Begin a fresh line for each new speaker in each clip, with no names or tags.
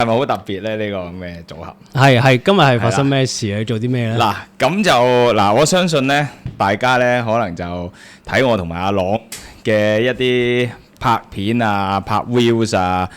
係咪好特別咧？呢個咁嘅組合
係今日係發生咩事？你做啲咩咧？
嗱，咁就嗱，我相信咧，大家咧可能就睇我同埋阿朗嘅一啲拍片啊、拍 reels 啊，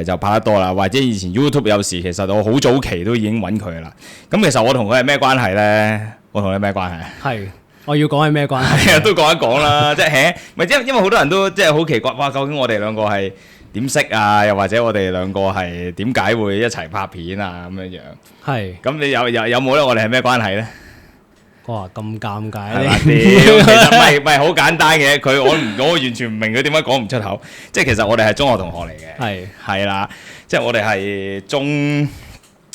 就拍得多啦。或者以前 YouTube 有時其實我好早期都已經揾佢啦。咁其實我同佢係咩關係咧？我同你咩關係？
係我要講係咩關係？
都講一講啦，即係咪因為好多人都即係好奇怪，哇！究竟我哋兩個係點識啊？又或者我哋兩個係點解會一齊拍片啊？咁樣樣。
係。
咁你有冇咧？我哋係咩關係咧？
哇！咁尷尬
係嘛？其實唔係好簡單嘅。我完全唔明佢點解講唔出口。即係其實我哋係中學同學嚟嘅。係啦，即係我哋係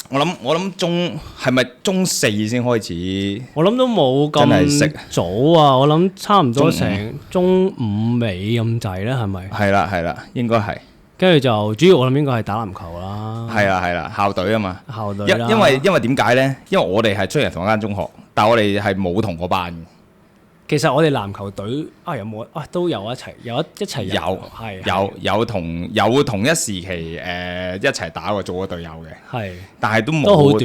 我諗係咪中四先開始？
我諗都冇咁早啊！我諗差唔多成中五尾咁滯啦，係咪？
係啦，應該係。
跟住就主要我諗應該係打籃球啦。
係啦，校隊啊嘛。
校隊啦。
因為點解咧？因為我哋係出嚟同一間中學，但係我哋係冇同個班嘅。
其實我哋籃球隊有冇都有一齊一齊
有同一時期一齊打過做過隊友嘅。係。但係都冇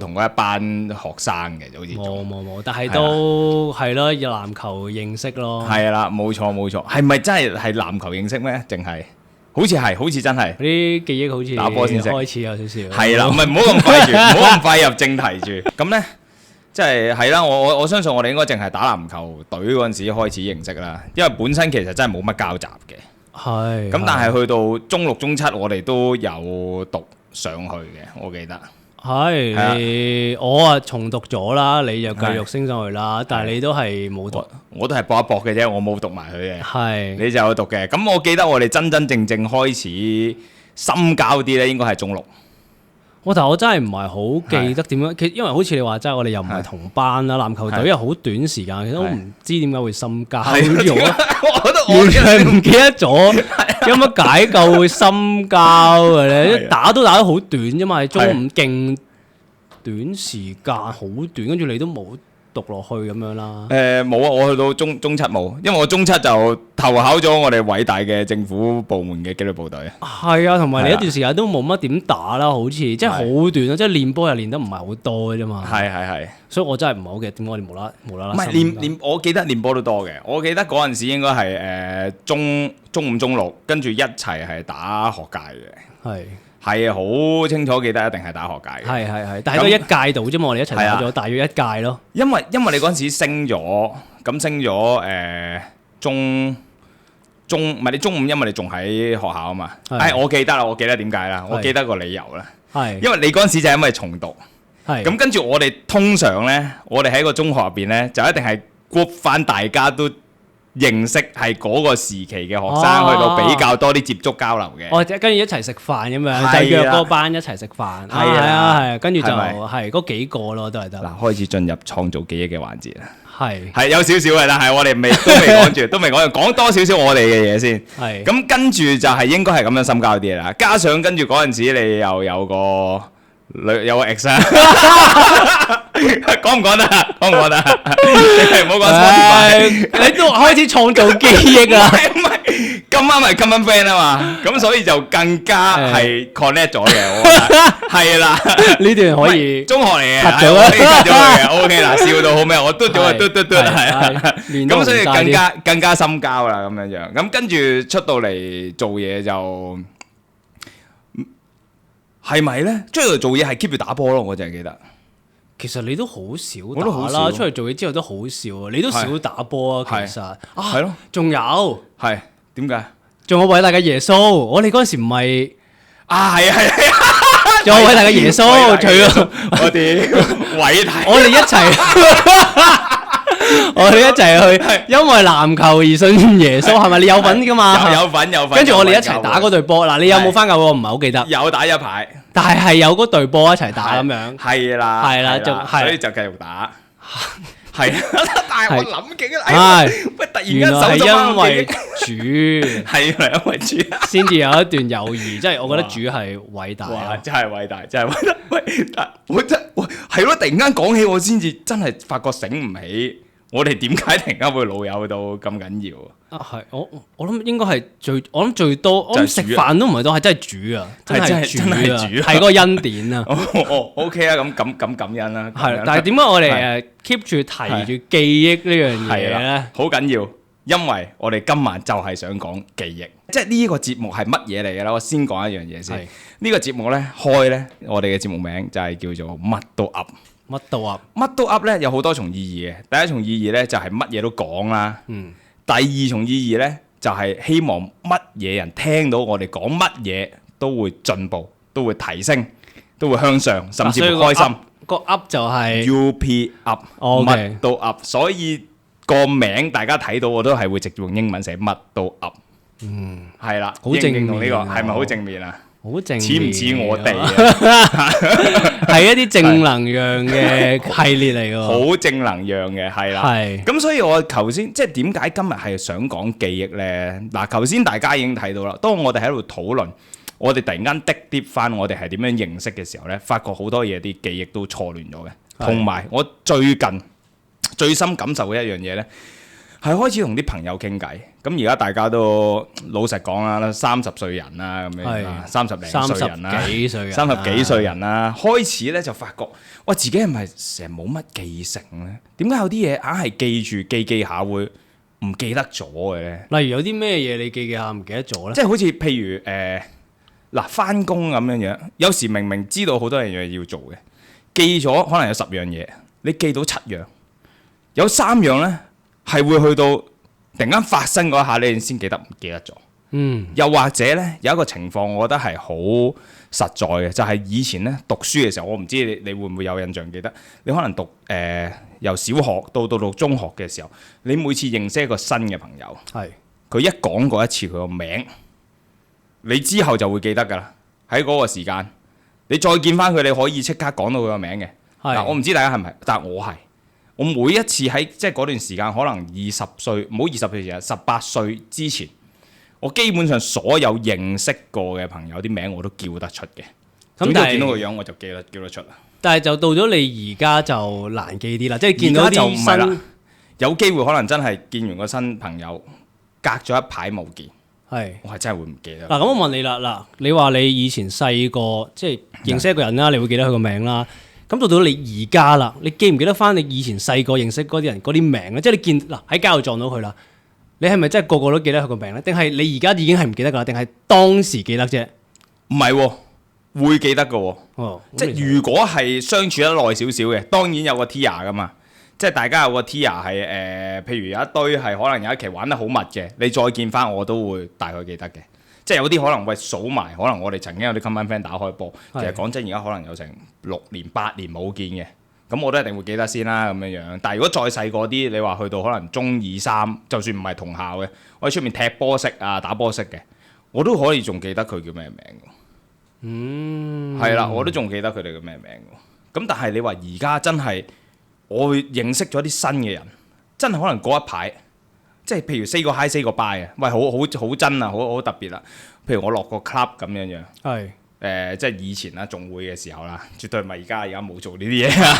同過一班學生嘅，好似
冇，但係都係咯，有籃球認識咯。
係啦，冇錯。係咪真係籃球認識咩？淨係？好似真係。
啲記憶好似
打波先識。
開始有少少。
係啦，唔好咁快住，唔好咁快入正題住。咁咧。即係啦，我相信我哋應該淨係打籃球隊嗰陣時開始認識啦，因為本身其實真係冇乜交集嘅。係。咁但係去到中六、中七，我哋都有讀上去嘅，我記得。係。
我重讀咗啦，你就繼續升上去啦，但係你都係冇讀。
我都係搏一搏嘅啫，我冇讀埋佢嘅。
係。你
就有讀嘅，咁我記得我哋真真正正開始深交啲咧，應該係中六。
但係我真係唔係好記得點樣，因為好似你話齋，我哋又唔係同班啦，籃球隊又好短時間，其實我唔知點解會深交咗，完全唔記得咗，有乜解救會深交嘅咧？打都打得好短啫嘛，中五勁短時間好短，跟住你都冇讀落去咁樣啦。
冇啊，我去到中七冇，因為我中七就投考咗我哋偉大嘅政府部門嘅紀律部隊。係
啊，同埋你一段時間都冇乜點打啦，好似即係好短啊，即係練波又練得唔係好多嘅啫嘛。係，所以我真係唔係好記得點解我哋無啦啦。唔係
練，我記得練波都多嘅。我記得嗰陣時應該係中五、中六，跟住一齊係打學界嘅。係啊，好清楚記得，一定係打學界嘅。
係，但係都一屆度啫嘛，我哋一齊打咗大約一屆咯。
因為你嗰陣時升咗中唔係你中五，因為你仲喺學校啊嘛。我記得啦，我記得點解啦，我記得個理由啦。因為你嗰陣時就係因為重讀。咁跟住我哋通常咧，我哋喺個中學入邊咧，就一定係 group 翻大家都認識係嗰個時期嘅學生，去到比較多啲接觸交流嘅。跟住
一齊食飯咁樣，就約嗰班一齊食飯。係，跟住就係嗰幾個咯，都係得。
嗱，開始進入創造記憶嘅環節啦。
係
有少少嘅，但係我哋都未講住，講多少少我哋嘅嘢先。咁跟住就係應該係咁樣深交啲啦。加上跟住嗰陣時，你又有個 ex 啊，講唔講得？講唔講得？唔好講。
你都開始創造記憶啦。
唔係，咁啱係 common friend 啊嘛，咁所以就更加係 connect 咗嘅。我覺得係啦，
呢段可以
中學嚟嘅，係可以 cut 咗佢嘅。OK 嗱，笑到好咩？我嘟咗啊，嘟，係啊。咁所以更加深交啦，咁樣。咁跟住出到嚟做嘢就。係咪咧？出嚟做嘢係 keep 住打波咯，我淨係記得。
其實你都好少打啦，出嚟做嘢之後都好少啊，你都少打波啊，其實。係咯。仲有。係
點解？
仲有偉大嘅耶穌，我哋嗰陣時唔係。
係。
仲有偉大嘅耶穌，除咗
我哋偉大。
我哋一齊。我哋一齊去，因為籃球而信耶穌，係咪？你有份噶嘛？
有份。
跟住我哋一齊打嗰隊波。嗱，你有冇翻教？我唔係好記得。
有打一排，
但係有嗰隊波一齊打咁樣。
係啦，所以就繼續打。係，但係我諗緊啦，喂，突然間手
係因為主，
係因為主，
先至有一段友誼，即係我覺得主係偉大。
哇！真係偉大，真係偉大。喂，我真係咯，突然間講起，我先至真係發覺醒唔起。我哋點解突然間會老友到咁緊要？
係我諗應該係我諗最多，我諗食飯都唔係多，係真係煮啊，真係煮，係嗰個恩典啊。
OK 啊，咁感恩啦。
係，但係點解我哋keep 住提住記憶呢樣嘢咧？
好緊要，因為我哋今晚就係想講記憶，即係呢個節目係乜嘢嚟嘅咧？我先講一樣嘢先。呢個節目咧我哋嘅節目名就係叫做乜都噏。
乜都噏，
乜都噏咧有好多重意義嘅。第一重意義咧就係乜嘢都講啦。第二重意義咧就係希望乜嘢人聽到我哋講乜嘢都會進步，都會提升，都會向上，甚至乎開心。
個噏就係
UP up，乜都噏。所以個名大家睇到我都係會直接用英文寫乜都噏。係啦，
好正面
同呢個係咪好正面啊？
好正面，
似唔似我哋啊？
係一啲正能量嘅系列嚟㗎，
好正能量嘅，係啦。係。咁所以我頭先即係點解今日係想講記憶呢？嗱，頭先大家已經睇到啦。當我哋喺度討論，我哋突然間啲翻我哋係點樣認識嘅時候呢，發覺好多嘢啲記憶都錯亂咗嘅。同埋我最近最深感受嘅一樣嘢呢，係開始同啲朋友傾偈。咁而家大家都老實講啦，30歲人啦咁樣，30零歲人啦，30幾歲人啦，開始咧就發覺，哇自己係咪成日冇乜記性咧？點解有啲嘢硬係記住記下會唔記得咗嘅咧？
例如有啲咩嘢你記下唔記得咗咧？
即係好似譬如嗱返工咁樣，有時明明知道好多樣嘢要做嘅，記咗可能有10樣嘢，你記到7樣，有3樣咧係會去到。突然間發生嗰一下，你先記得唔記得咗？又或者呢，有一個情況，我覺得係好實在嘅，就係以前呢讀書嘅時候，我唔知你會唔會有印象記得？你可能讀由小學到中學嘅時候，你每次認識一個新嘅朋友，佢一講過一次佢個名，你之後就會記得㗎啦。喺嗰個時間，你再見翻佢，你可以即刻講到佢個名嘅。嗱，我唔知大家係咪，但係我係。我每一次喺即係嗰段時間，可能20歲，唔好20歲前，18歲之前，我基本上所有認識過嘅朋友啲名我都叫得出嘅。咁但係見到個樣我就叫得出啦。但係
就到咗你而家就難記啲啦，即係見到啲新，
有機會可能真係見完個新朋友，隔咗一排冇見，我係真係會唔記得。
嗱咁我問你啦，嗱你話你以前細個即係認識一個人啦，你會記得佢個名啦。咁到你而家啦，你記唔記得翻你以前細個認識嗰啲人嗰啲名咧？即係你見嗱喺街度撞到佢啦，你係咪真係個個都記得佢個名咧？定係你而家已經係唔記得㗎啦？定係當時記得啫？
唔係喎，會記得㗎喎。即係如果係相處得耐少少嘅，當然有個 tier 㗎嘛。即係大家有個 tier 係譬如有一堆係可能有一期玩得好密嘅，你再見翻我都會大概記得嘅。即係有啲可能數埋，可能我哋曾經有啲 common friend 打開波，其實講真，而家可能有成6年8年冇見嘅，咁我都一定會記得先啦咁樣樣。但係如果再細個啲，你話去到可能中2、3，就算唔係同校嘅，我喺出面踢波識啊打波識嘅，我都可以仲記得佢叫咩名。係啦，我都仲記得佢哋叫咩名。咁但係你話而家真係我會認識咗啲新嘅人，真係可能嗰一排。即係譬如 say 個 hi say 個 bye 啊，喂好真啊，好特別啦。譬如我落個 club 咁樣樣，即係以前啦，仲會嘅時候啦，絕對唔係而家冇做呢啲嘢啊，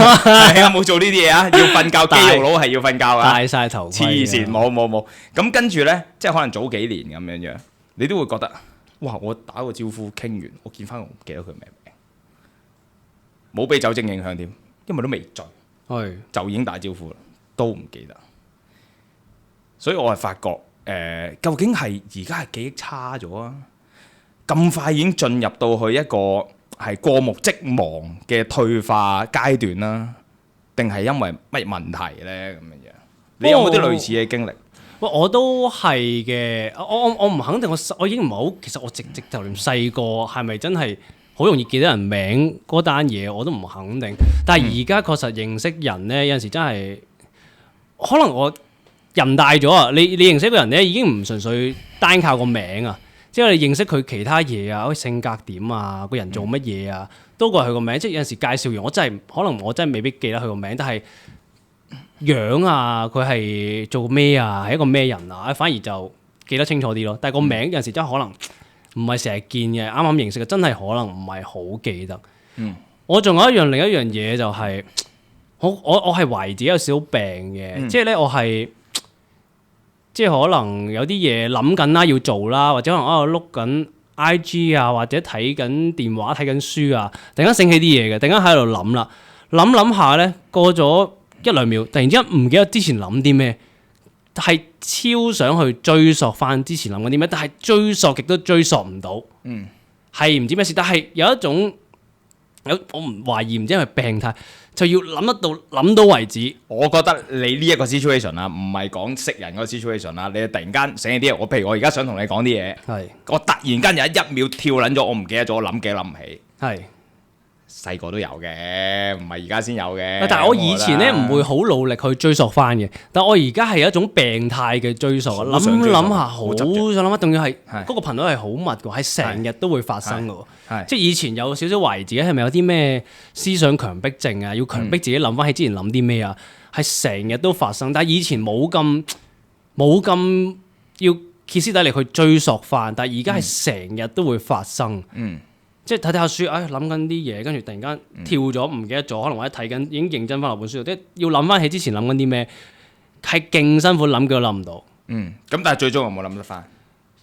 係啊冇做呢啲嘢啊，要瞓覺，肌肉佬係要瞓覺啊，
戴晒頭盔，
黐線冇。咁跟住咧，即係可能早幾年咁樣樣，你都會覺得，哇！我打個招呼傾完，我見翻我唔記得佢咩名，冇俾酒精影響添，因為都未醉，就已經打招呼啦，都唔記得。所以我係發覺，究竟係而家係記憶差咗啊？咁快已經進入到去一個係過目即忘嘅退化階段啦，定係因為乜問題呢？咁樣，你有冇啲類似嘅經歷？
我都係嘅，我唔肯定，我已經唔係好，其實我直頭連細個係咪真係好容易記得人名嗰單嘢我都唔肯定。但係而家確實認識人呢，有陣時真係可能我。人大咗啊！你認識一個人咧，已經唔純粹單靠個名啊，即係你認識佢其他嘢啊，好似性格點啊，個人做乜嘢啊，多過佢個名。即係有陣時介紹完，我真係可能我真係未必記得佢個名，但係樣啊，佢係做咩啊，係一個咩人啊，反而就記得清楚啲咯。但係個名有陣時真係可能唔係成日見嘅，啱啱認識嘅真係可能唔係好記得。我仲有另一樣嘢就係、我係懷疑自己有少少病嘅，即係咧我係。即係可能有啲嘢諗緊啦，要做啦，或者可能碌緊 IG 啊，或者睇緊電話、睇緊書啊，突然間醒起啲嘢嘅，突然間喺度諗啦，諗下咧，過咗1-2秒，突然之間唔記得之前諗啲咩，係超想去追溯翻之前諗緊啲咩，但係追溯極都追溯唔到，係唔知咩事，但係有一種我唔懷疑，唔知係咪病態，就要諗到為止。
我覺得你呢一個 situation 啊，唔係講識人嗰個 situation 啦，你突然間醒起啲嘢，譬如我而家想同你講啲嘢，我突然間有1秒跳撚咗，我唔記得咗，我諗幾諗唔起。係。細個都有嘅，唔係而家先有嘅。
但係我以前咧唔會好努力去追溯翻嘅，但我而家係一種病態嘅追溯，諗下好想諗，仲要係嗰個頻率係好密嘅，係成日都會發生嘅。即係以前有少少懷疑自己係咪有啲咩思想強迫症啊，要強迫自己諗翻起之前諗啲咩啊，係成日都發生。但係以前冇咁要歇斯底里去追溯翻，但係而家係成日都會發生。即係睇下書，諗緊啲嘢，跟住突然間跳咗，唔記得咗，可能或者睇緊已經認真翻落本書，即係要諗翻起之前諗緊啲咩，係勁辛苦諗嘅都諗唔到。
咁但係最終有冇諗得翻？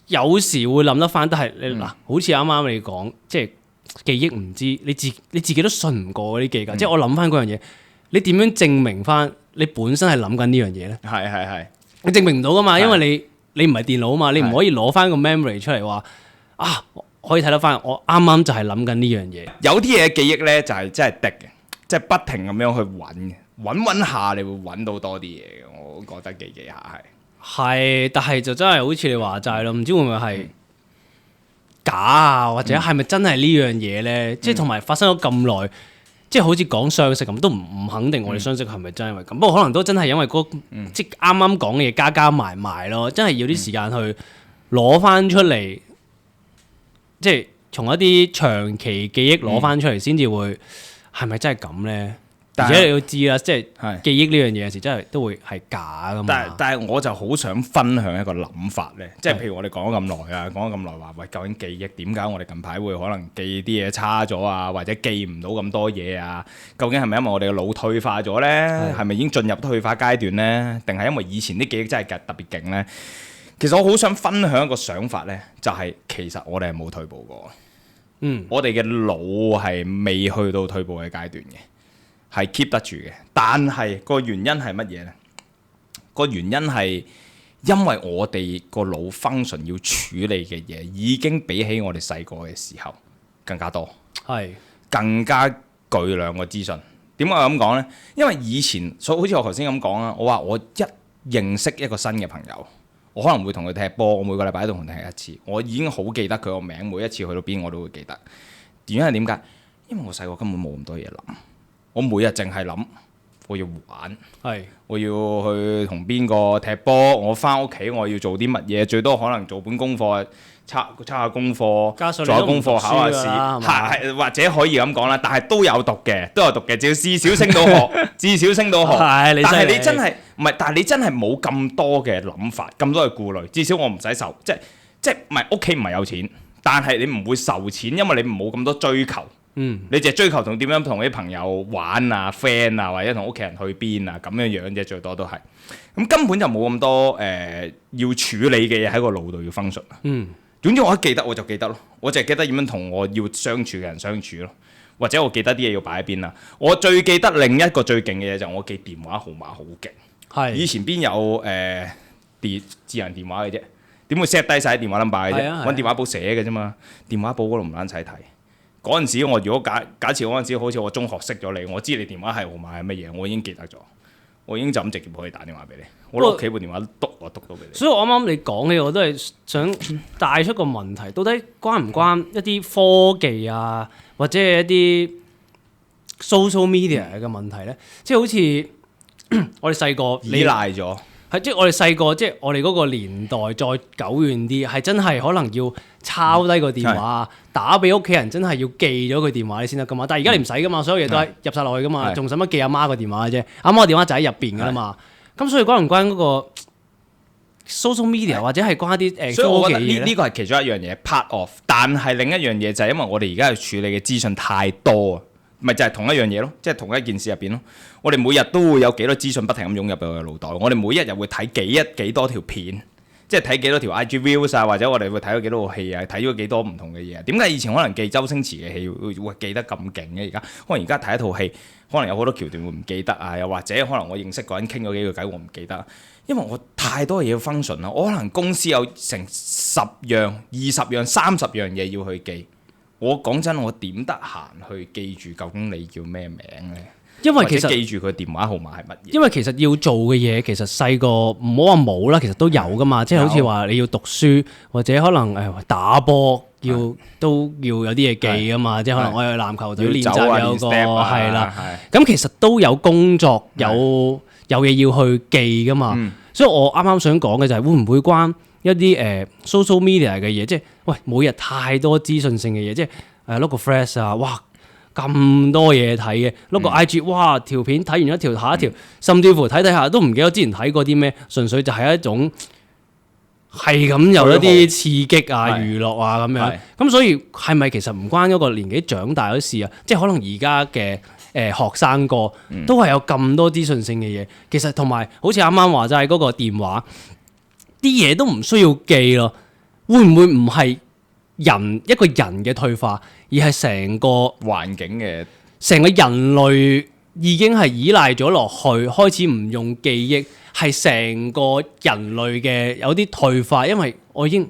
有時會諗得翻，但係你好似啱啱你講，即係記憶唔知，你自己都信唔過嗰啲記憶。即係我諗翻嗰樣嘢，你點樣證明翻你本身係諗緊呢樣嘢咧？
係，
你證明唔到噶嘛，因為你唔係電腦啊嘛，你唔可以攞翻個 memory 出嚟話可以睇得翻，我啱啱就係諗緊呢樣嘢。
有啲嘢記憶咧就係真係滴嘅，即係不停咁樣去揾嘅，揾下你會揾到多啲嘢嘅。我覺得記下
係，但係就真係好似你話齋咯，唔知會唔會係假啊，或者係咪真係呢樣嘢咧？即係同埋發生咗咁耐，即係好似講相識咁，都唔肯定我哋相識係咪真係因為咁。不過可能都真係因為即係啱啱講嘅嘢加埋咯，真係要啲時間去攞翻出嚟。即係從一啲長期記憶攞翻出嚟，先至會係咪真係咁咧？而且你要知啦，即係記憶呢樣嘢有時真係都會係假噶嘛。
但係我就好想分享一個諗法咧，即係譬如我哋講咗咁耐啊，講咗咁耐話，喂，究竟記憶點解我哋近排會可能記啲嘢差咗啊，或者記唔到咁多嘢啊？究竟係咪因為我哋嘅腦退化咗咧？係咪已經進入退化階段咧？定係因為以前啲記憶真係特別勁咧？其實我好想分享一個想法咧，就係其實我哋係冇退步過，我哋嘅腦係未去到退步嘅階段嘅，係 keep 得住嘅。但係個原因係乜嘢咧？個原因係因為我哋個腦 function 要處理嘅嘢已經比起我哋細個嘅時候更加多，更加巨量嘅資訊。點解我咁講咧？因為以前好似我頭先咁講啦，我話我一認識一個新嘅朋友。我可能會同佢踢波，我每個禮拜都同佢踢一次，我已經好記得佢個名，每一次去到邊我都會記得。原因係點解？因為我細個根本冇咁多嘢諗，我每日淨係諗我要玩，我要去同邊個踢波，我翻屋企我要做啲乜嘢，最多可能做本功課，抄下功課，做下功課，考下試，或者可以咁講啦。但係都有讀嘅，只要至少升到學，至少升到學。但係你真係唔係，但係你真係冇咁多嘅諗法，咁多嘅顧慮。至少我唔使受，即係唔係屋企唔係有錢，但係你唔會受錢，因為你冇咁多追求。你淨係追求同點樣同啲朋友玩啊、friend 啊，或者同屋企人去邊啊咁樣啫，最多都係。咁根本就冇咁多要處理嘅嘢喺個腦度要 function。總之我一記得我就記得咯，我淨係記得點樣同我要相處嘅人相處咯，或者我記得啲嘢要擺喺邊啦。我最記得另一個最勁嘅嘢就係我記電話號碼好勁。以前邊有智能電話嘅啫？點會 set 低晒啲電話 number 嘅啫？揾電話簿寫嘅啫嘛，電話簿嗰度唔撚使睇。嗰陣時我如果假設嗰陣時好似我中學識咗你，我知你電話係號碼係乜嘢，我已經記得咗，我已經就咁直接可以打電話俾你。我攞屋企部電話我篤到俾你。所以我啱啱你講嘅，我都係想帶出個問題，到底關唔關一啲科技啊，或者係一啲 social media 嘅問題咧？即係好似我哋細個依賴咗。
即係我哋細個，即係我哋嗰個年代再久遠啲，係真係可能要抄低個電話，打俾屋企人，真係要記咗佢電話你先得噶嘛。但係而家你唔使噶嘛，所有嘢都係入晒落去噶嘛，仲使乜記阿媽個電話啫？阿媽個電話就喺入邊噶啦嘛。咁所以關唔關嗰個 social media 或者係關啲科技？
所以我覺得呢個係其中一樣嘢 part of， 但係另一樣嘢就係因為我哋而家要處理嘅資訊太多，咪就係同一樣嘢咯，即係同一件事入邊咯。我哋每日都會有幾多資訊不停咁湧入到我嘅腦袋，我哋每一日會睇幾多條片，即係睇幾多條 IG views 啊，或者我哋會睇咗幾多個戲啊，睇咗幾多唔同嘅嘢。點解以前可能記周星馳嘅戲會記得咁勁嘅？而家可能而家睇一套戲，可能有好多橋段會唔記得啊，又或者可能我認識個人傾咗幾個偈，我唔記得，因為我太多嘢要 function 啦。我可能公司有成10樣、20樣、30樣嘢要去記。我講真，我點得閒去記住究竟你叫咩名呢？
因為其實
記住佢電話號碼係乜嘢？
因為其實要做嘅嘢，其實細個唔好話冇啦，其實都有噶嘛。即係好似話你要讀書，或者可能打波都要有啲嘢記噶嘛。即係可能我有籃球隊練習有個係啦。咁其實都有工作有嘢要去記噶嘛。所以我啱啱想講嘅就係會唔會關一啲social media 嘅嘢，即係喂每日太多資訊性嘅嘢，即係look 個 flash 啊，哇咁多嘢睇嘅，look 個 IG，哇條片睇完一條下一條，甚至乎睇下都唔記得之前睇過啲咩，純粹就係一種係咁有一啲刺激啊、娛樂啊咁樣。咁所以係咪其實唔關嗰個年紀長大嗰事啊？即係可能而家嘅學生哥都係有咁多資訊性嘅嘢，其實同埋好似啱啱話齋嗰個電話。啲嘢都唔需要記咯，會唔會唔係一個人嘅退化，而係成個
環境嘅，
成個人類已經係依賴咗落去，開始唔用記憶，係成個人類嘅有啲退化，因為我已經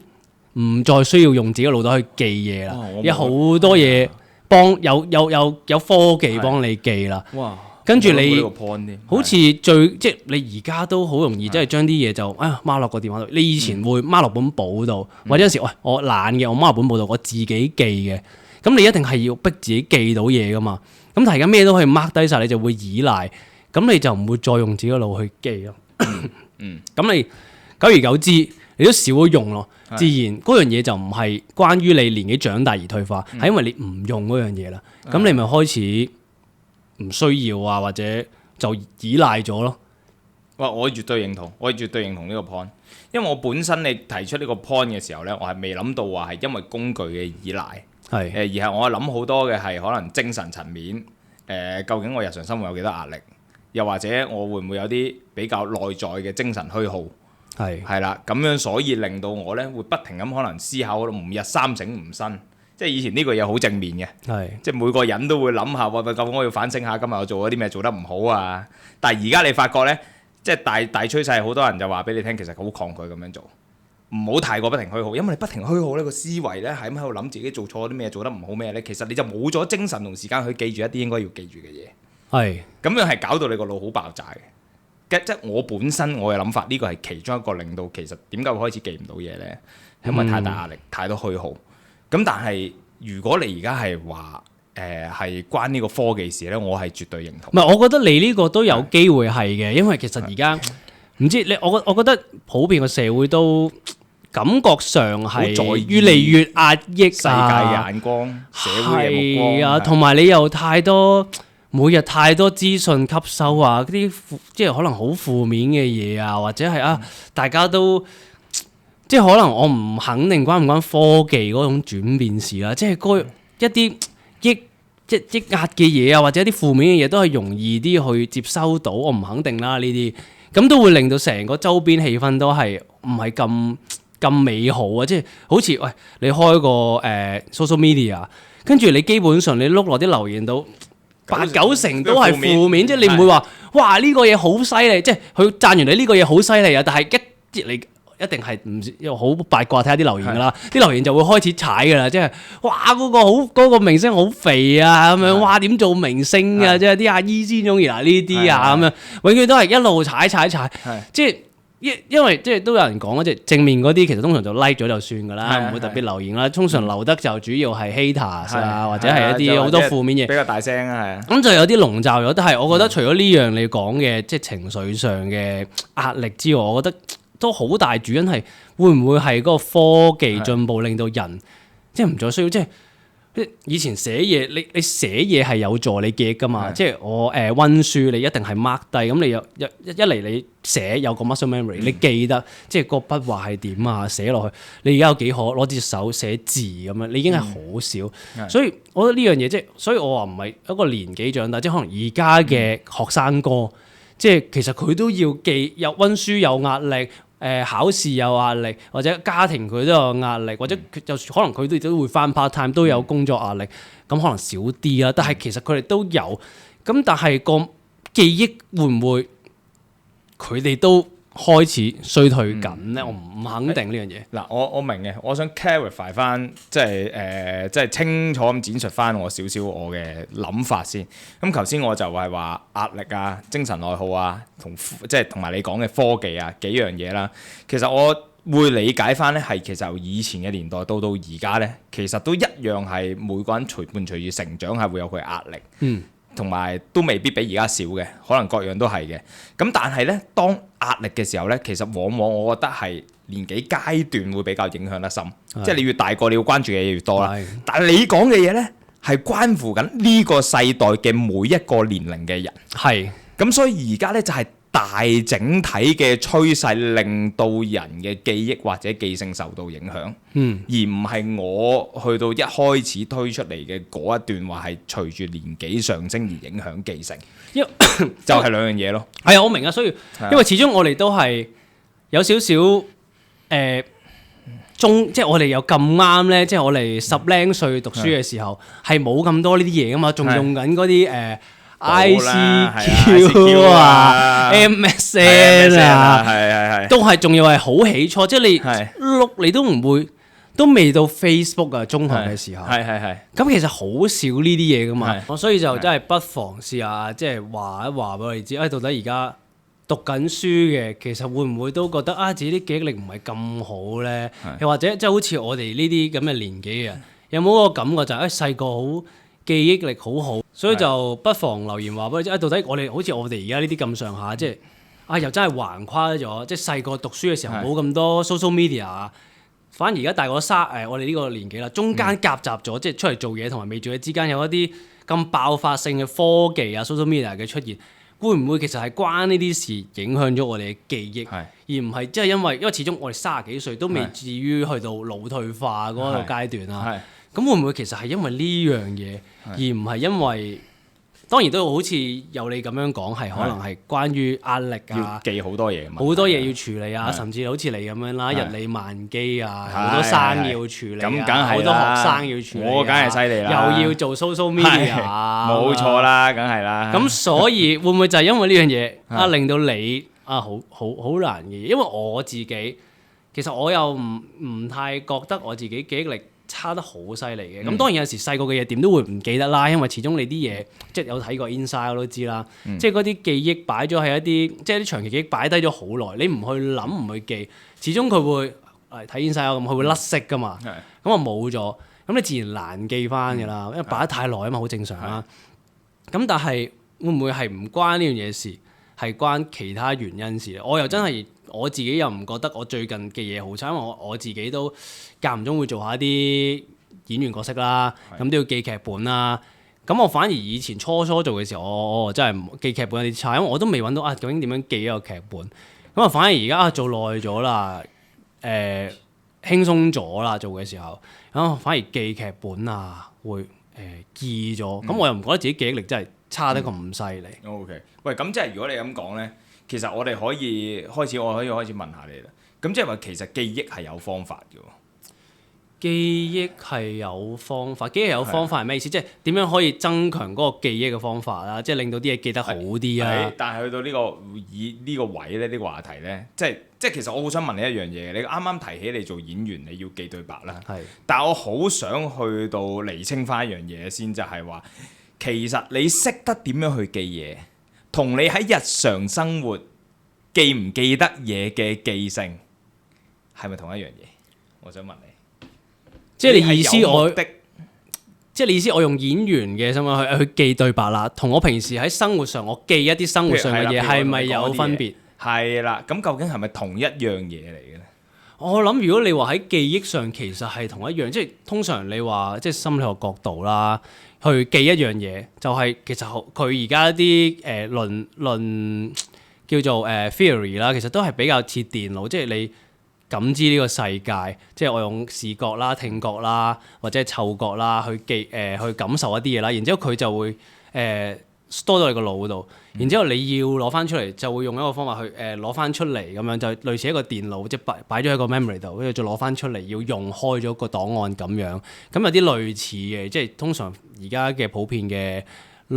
唔再需要用自己腦袋去記嘢啦，有好多嘢有科技幫你記啦。哇！跟住你好似即係你而家都好容易，即係將啲嘢就孖落個電話度。你以前會孖落本簿度，或者有時我懶嘅，我孖落本簿度，我自己記嘅。咁你一定係要逼自己記到嘢噶嘛。咁但係而家咩都可以 mark 低晒，你就會依賴，咁你就唔會再用自己個腦去記咯。咁你久而久之，你都少咗用咯。自然嗰樣嘢就唔係關於你年紀長大而退化，係因為你唔用嗰樣嘢啦。咁你咪開始唔需要啊，或者就依賴咗咯。
哇！我絕對認同呢個 point， 因為我本身你提出呢個 point 嘅時候呢，我係未諗到話係因為工具嘅依賴，而係我諗好多嘅係可能精神層面，究竟我日常生活有幾多壓力，又或者我會唔會有啲比較內在嘅精神虛耗，係啦，咁樣所以令到我呢會不停咁可能思考到吾日三省吾身。即係以前呢個嘢好正面嘅，即係每個人都會諗下，究竟我要反省下今日我做咗啲咩做得唔好啊！但係而家你發覺呢，即係大趨勢，好多人就話俾你聽，其實好抗拒咁樣做，唔好太過不停虛耗，因為你不停虛耗呢個思維呢，係咁喺度諗自己做錯啲咩，做得唔好咩呢，其實你就冇咗精神同時間去記住一啲應該要記住嘅嘢，咁樣係搞到你個腦好爆炸嘅。即係我本身我嘅諗法，呢個係其中一個令到其實點解會開始記唔到嘢呢？係因為太大壓力，太多虛耗。咁但係如果你而家係話係關呢個科技事咧，我係絕對認同。
唔係，我覺得你呢個都有機會係嘅，因為其實而家唔知你我覺得普遍個社會都感覺上係越嚟越壓抑世界
嘅眼光、社會嘅目光，
同埋你又太多每日太多資訊吸收啊，啲即係可能好負面嘅嘢啊，或者係大家都。即係可能我唔肯定關唔關科技嗰種轉變事啦，即係一啲抑壓嘅嘢啊，或者一啲負面嘅嘢都係容易啲去接收到，我唔肯定啦呢啲，咁都會令到成個周邊氣氛都係唔係咁美好啊！即係好似喂你開個social media， 跟住你基本上你碌落啲留言度8-9成都係負面，即係你唔會話哇呢個嘢好犀利，即係佢讚完你呢個嘢好犀利啊，但係你一定係唔好八卦睇下啲留言噶啦，啲留言就會開始踩噶啦，即係哇嗰個明星好肥啊咁樣，哇點做明星啊，即係啲阿姨先中意嗱呢啲啊咁樣，永遠都係一路踩，即係因為即係都有人講即係正面嗰啲其實通常就 like 咗就算噶啦，唔會特別留言啦，通常留得就主要係 haters 啊，或者係一啲好多負面嘢，
比較大聲啊係。咁
就有啲籠罩咗，但係我覺得除咗呢樣你講嘅即係情緒上嘅壓力之外，我覺得都好大主因係會唔會係嗰個科技進步令到人即係唔再需要即係以前寫嘢，你寫嘢係有助你記憶噶嘛？即係我溫書，你一定係 mark 低，咁你一嚟你寫有個 muscle memory，你記得即係個筆畫係點啊，寫落去。你而家有幾可攞隻手寫字咁樣，你已經係好少。所以我覺得呢樣嘢即係，所以我話唔係一個年紀長大，即係可能而家嘅學生哥，即係其實佢都要記，有溫書有壓力。考試有壓力，或者家庭佢都有壓力，或者就可能佢哋都會返 part time 都有工作壓力，咁可能少啲啦。但係其實佢哋都有，咁但係個記憶會唔會佢哋都開始衰退緊咧？我唔肯定呢樣嘢。
嗱，我明嘅，我想 clarify 翻，即係清楚咁展述翻我少少我嘅諗法先。咁頭先我就係話壓力啊、精神內耗啊，同埋你講嘅科技啊幾樣嘢啦。其實我會理解翻咧，係其實由以前嘅年代到而家咧，其實都一樣係每個人伴隨住成長係會有佢壓力。同埋都未必比而家少嘅，可能各樣都係嘅。咁但係咧，當壓力嘅時候咧，其實往往我覺得係年紀階段會比較影響得深，即係你越大個，你要關注嘅嘢越多啦。但係你講嘅嘢咧，係關乎緊呢個世代嘅每一個年齡嘅人。
係。咁
所以而家咧就係大整體嘅趨勢，令到人嘅記憶或者記性受到影響，而唔係我去到一開始推出嚟嘅嗰一段話係隨住年紀上升而影響記性，就係兩樣嘢咯。
係啊，我明啊，所以因為始終我哋都係有少少即係我哋有咁啱咧，即係我哋10零歲讀書嘅時候係冇咁多呢啲嘢噶嘛，仲用緊嗰啲ICQ 啊、MSN 啊，都係仲要係好起初，即係你碌你都唔會，都未到 Facebook 啊，中學嘅時候。咁其實好少呢啲嘢噶嘛，所以就真係不妨試下，即係話一話俾我哋知，到底而家讀緊書嘅，其實會唔會都覺得自己啲記憶力唔係咁好咧？又或者即係好似我哋呢啲咁嘅年紀嘅人，有冇個感覺就係細個好記憶力好好，所以就不妨留言話俾你知，到底我哋好似我哋而家呢啲咁上下，即係又真係橫跨咗，即係細個讀書嘅時候冇咁多 social media，反而而家大個我哋呢個年紀啦，中間夾雜咗，即係出嚟做嘢同埋未做嘢之間有一啲咁爆發性嘅科技啊 social media 嘅出現，會唔會其實係關呢啲事影響咗我哋嘅記憶，而唔係即係因為始終我哋30幾歲都未至於去到腦退化嗰個階段啦。咁會唔會其實係因為呢樣嘢，而唔係因為當然都好似有你咁樣講，係可能係關於壓力啊，
要記好多嘢，
好多嘢要處理啊，甚至好似你咁樣啦，日理萬機啊，好多生意要處理啊，好多學生要處理，
我梗係犀利啦，
又要做 social media，
冇錯啦，梗係啦。
咁所以會唔會就係因為呢樣嘢令到你好難嘅？因為我自己其實我又唔太覺得我自己記憶力差得好犀利嘅，咁當然有時細個嘅嘢點都會唔記得啦，因為始終你啲嘢即係有睇過 Inside 我都知啦，即係嗰啲記憶擺咗喺一啲即係啲長期記憶擺低咗好耐，你唔去諗唔去記，始終佢會睇 Inside 咁，佢會甩色噶嘛，咁啊冇咗，咁你自然難記翻㗎啦，因為擺得太耐啊嘛，好正常啦。咁但係會唔會係唔關呢樣嘢事，係關其他原因事咧？我又真係我自己又唔覺得我最近嘅嘢好差，因為我自己都間唔中會做下啲演員角色啦，咁都要記劇本啦。咁我反而以前初做嘅時候，我真係記劇本有啲差，因為我都未揾到究竟點樣記一個劇本。咁啊，反而而家做耐咗啦，輕鬆咗啦，做嘅時候，咁反而記劇本會易咗。咁我又唔覺得自己記憶力真係差得咁犀利。
OK， 喂，咁即係如果你咁講咧，其實我哋可以開始問下你啦。咁即係話其實記憶係有方法嘅喎。
記憶係有方法，記憶有方法係咩意思？即係點樣可以增強嗰個記憶嘅方法啦？即係令到啲嘢記得好啲啊！
但係去到呢個位咧，呢個話題咧，即係其實我好想問你一樣嘢。你啱啱提起你做演員，你要記對白啦。但係我好想去到釐清翻一樣嘢先，就係話其實你識得點樣去記嘢，同你喺日常生活記唔記得嘢嘅記性係咪同一樣嘢？我想問你。
即係你意思你意思我用演員嘅身份去記對白啦，同我平時喺生活上我記一啲生活上嘅嘢係咪有分別？
係啦，咁究竟係咪同一樣嘢嚟嘅咧？
我諗如果你話喺記憶上其實係同一樣，即係通常你話即係心理學角度啦，去記一樣嘢，就係其實佢而家啲論叫做theory 啦，其實都係比較似電腦，即係你感知呢個世界，即係我用視覺啦、聽覺啦或者係嗅覺啦去感受一啲嘢啦，然之後佢就會store 到你個腦度，然之後你要攞翻出嚟，就會用一個方法去攞翻出嚟咁樣，就類似一個電腦，即係擺咗喺個 memory 度，跟住再攞翻出嚟，要用開咗個檔案咁樣。咁有啲類似嘅，即係通常而家嘅普遍嘅一